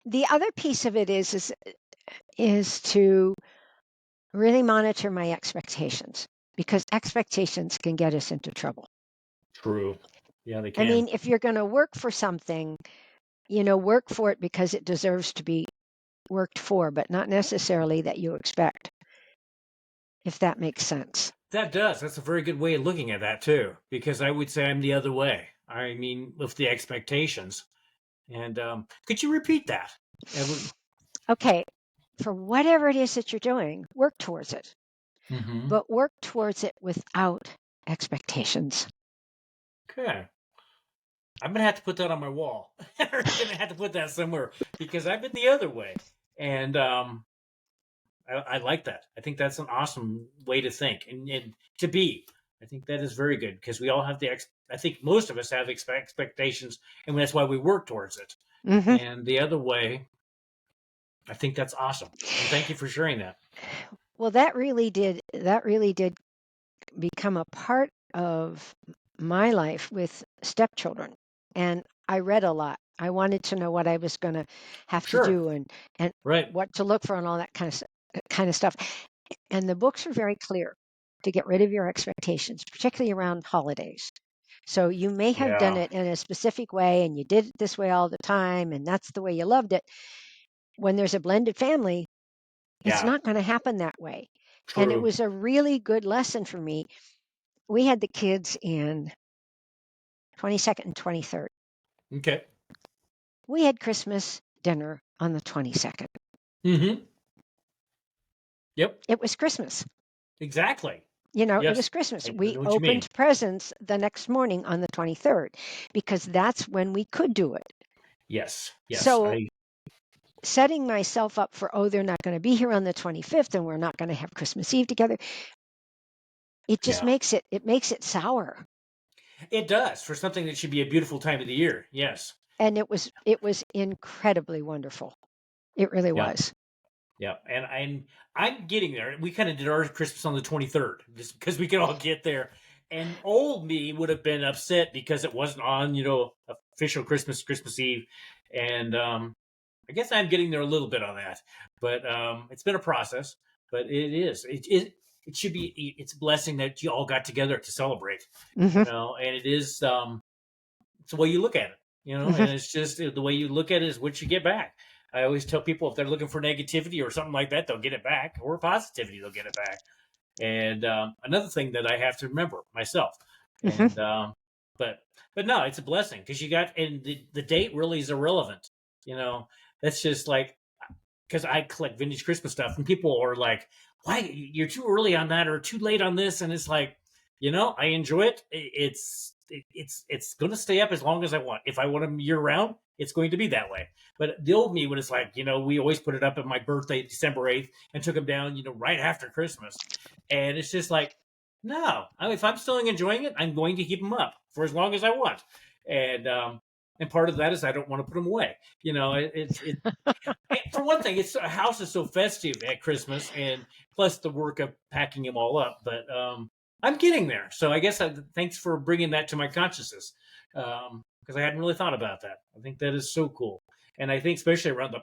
Speaker 2: The other piece of it is to really monitor my expectations, because expectations can get us into trouble.
Speaker 1: True. Yeah, they
Speaker 2: I
Speaker 1: can.
Speaker 2: mean, if you're going to work for something, work for it because it deserves to be worked for, but not necessarily that you expect, if that makes sense.
Speaker 1: That does. That's a very good way of looking at that too, because I would say I'm the other way. I mean, with the expectations. And could you repeat that?
Speaker 2: Okay, for whatever it is that you're doing, work towards it,
Speaker 1: Mm-hmm.
Speaker 2: but work towards it without expectations.
Speaker 1: Okay. I'm gonna have to put that on my wall. I'm gonna have to put that somewhere because I've been the other way, and I like that. I think that's an awesome way to think and to be. I think that is very good because we all have I think most of us have expectations, and that's why we work towards it.
Speaker 2: Hmm.
Speaker 1: And the other way, I think that's awesome. And thank you for sharing that.
Speaker 2: Well, that really did become a part of my life with stepchildren. And I read a lot. I wanted to know what I was going to have to
Speaker 1: Sure.
Speaker 2: do, and
Speaker 1: Right.
Speaker 2: what to look for and all that kind of stuff. And the books are very clear to get rid of your expectations, particularly around holidays. So you may have done
Speaker 1: Yeah.
Speaker 2: it in a specific way and you did it this way all the time and that's the way you loved it. When there's a blended family, it's
Speaker 1: Yeah.
Speaker 2: not going to happen that way. And it
Speaker 1: True.
Speaker 2: was a really good lesson for me. We had the kids in 22nd and 23rd.
Speaker 1: Okay.
Speaker 2: We had Christmas dinner on the 22nd.
Speaker 1: Mm-hmm. Yep.
Speaker 2: It was Christmas.
Speaker 1: Exactly.
Speaker 2: It
Speaker 1: Yes.
Speaker 2: was Christmas.
Speaker 1: I
Speaker 2: We
Speaker 1: know what you mean.
Speaker 2: opened presents the next morning on the 23rd because that's when we could do it.
Speaker 1: Yes. Yes.
Speaker 2: So
Speaker 1: I.
Speaker 2: setting myself up for, oh, they're not going to be here on the 25th and we're not going to have Christmas Eve together, it just
Speaker 1: Yeah.
Speaker 2: makes it sour.
Speaker 1: It does for something that should be a beautiful time of the year. Yes.
Speaker 2: And it was incredibly wonderful. It really
Speaker 1: Yeah.
Speaker 2: was.
Speaker 1: Yeah. And I'm getting there. We kind of did our Christmas on the 23rd just because we could all get there. And old me would have been upset because it wasn't on, official Christmas Eve. And I guess I'm getting there a little bit on that. But it's been a process. But it is. It should be. It's a blessing that you all got together to celebrate.
Speaker 2: Hmm.
Speaker 1: And it is. It's the way you look at it,
Speaker 2: Hmm.
Speaker 1: and it's just the way you look at it is what you get back. I always tell people if they're looking for negativity or something like that, they'll get it back, or positivity, they'll get it back. And another thing that I have to remember myself,
Speaker 2: Hmm.
Speaker 1: and but but no, it's a blessing because you got and the date really is irrelevant. You know, that's just like because I collect vintage Christmas stuff, and people are like, "Why you're too early on that or too late on this?" And it's like, I enjoy it. It's going to stay up as long as I want. If I want them year round, it's going to be that way. But the old me when it's like, we always put it up at my birthday, December 8th, and took them down, right after Christmas, and it's just like, no, if I'm still enjoying it, I'm going to keep them up for as long as I want, and part of that is I don't want to put them away. It's for one thing, it's a house is so festive at Christmas, and plus the work of packing them all up. But I'm getting there, so I guess thanks for bringing that to my consciousness because I hadn't really thought about that. I think that is so cool, and I think especially around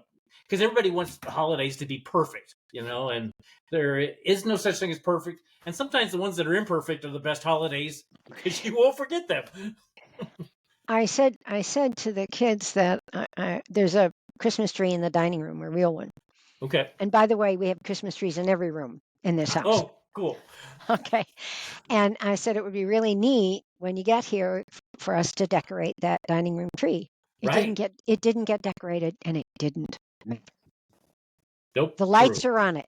Speaker 1: because everybody wants the holidays to be perfect, and there is no such thing as perfect. And sometimes the ones that are imperfect are the best holidays because you won't forget them.
Speaker 2: I said to the kids that there's a Christmas tree in the dining room, a real one.
Speaker 1: Okay.
Speaker 2: And by the way, we have Christmas trees in every room in this house.
Speaker 1: Oh, Cool.
Speaker 2: Okay. And I said it would be really neat when you get here for us to decorate that dining room tree.
Speaker 1: Right.
Speaker 2: It didn't get decorated, and it didn't matter.
Speaker 1: Nope.
Speaker 2: The
Speaker 1: True.
Speaker 2: lights are on it.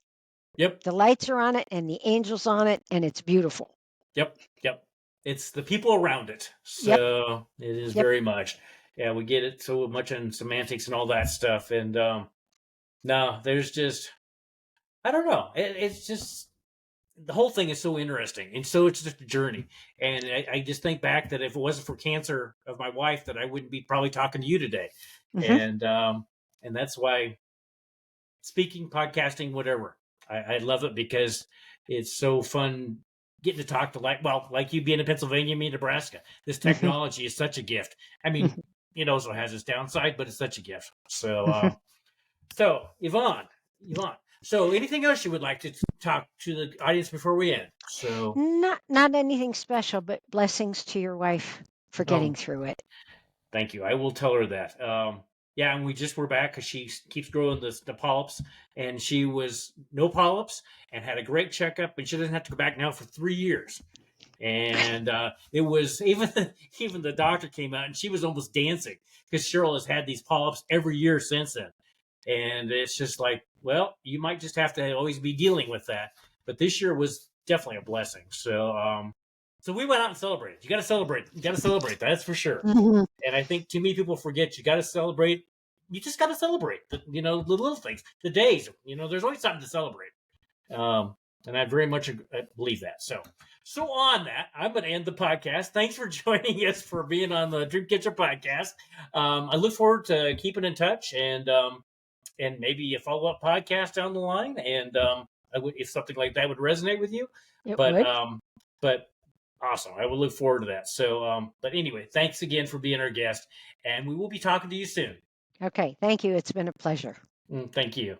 Speaker 1: Yep.
Speaker 2: The lights are on it and the angels on it, and it's beautiful.
Speaker 1: Yep. Yep. It's the people around it.
Speaker 2: Yep.
Speaker 1: So it is
Speaker 2: Yep.
Speaker 1: very much. Yeah, we get it so much in semantics and all that stuff. And no, there's just, I don't know. It's just, the whole thing is so interesting. And so it's just a journey. And I just think back that if it wasn't for cancer of my wife, that I wouldn't be probably talking to you today.
Speaker 2: Hmm.
Speaker 1: And that's why speaking, podcasting, whatever, I love it because it's so fun getting to talk to like you being in Pennsylvania, me in Nebraska. This technology is such a gift. I mean, it also has its downside, but it's such a gift. So Yvonne, so anything else you would like to talk to the audience before we end? So,
Speaker 2: Not anything special, but blessings to your wife for
Speaker 1: oh,
Speaker 2: getting through it.
Speaker 1: thank you. I will tell her that. Yeah, and we just were back because she keeps growing the polyps, and she was no polyps and had a great checkup, and she doesn't have to go back now for 3 years. And it was even the doctor came out, and she was almost dancing because Cheryl has had these polyps every year since then. And it's just like, well, you might just have to always be dealing with that. But this year was definitely a blessing. So we went out and celebrated. You got to celebrate. You got to celebrate. That's for sure.
Speaker 2: Mhm.
Speaker 1: And I think too many people forget you got to celebrate. You just got to celebrate the little things, the days. There's always something to celebrate. And I very much believe that. So on that, I'm going to end the podcast. Thanks for joining us for being on the Dream Catcher podcast. I look forward to keeping in touch and maybe a follow up podcast down the line. And if something like that would resonate with you,
Speaker 2: It
Speaker 1: but
Speaker 2: would.
Speaker 1: but awesome. I will look forward to that. So, but anyway, thanks again for being our guest, and we will be talking to you soon.
Speaker 2: Okay. Thank you. It's been a pleasure.
Speaker 1: Thank you.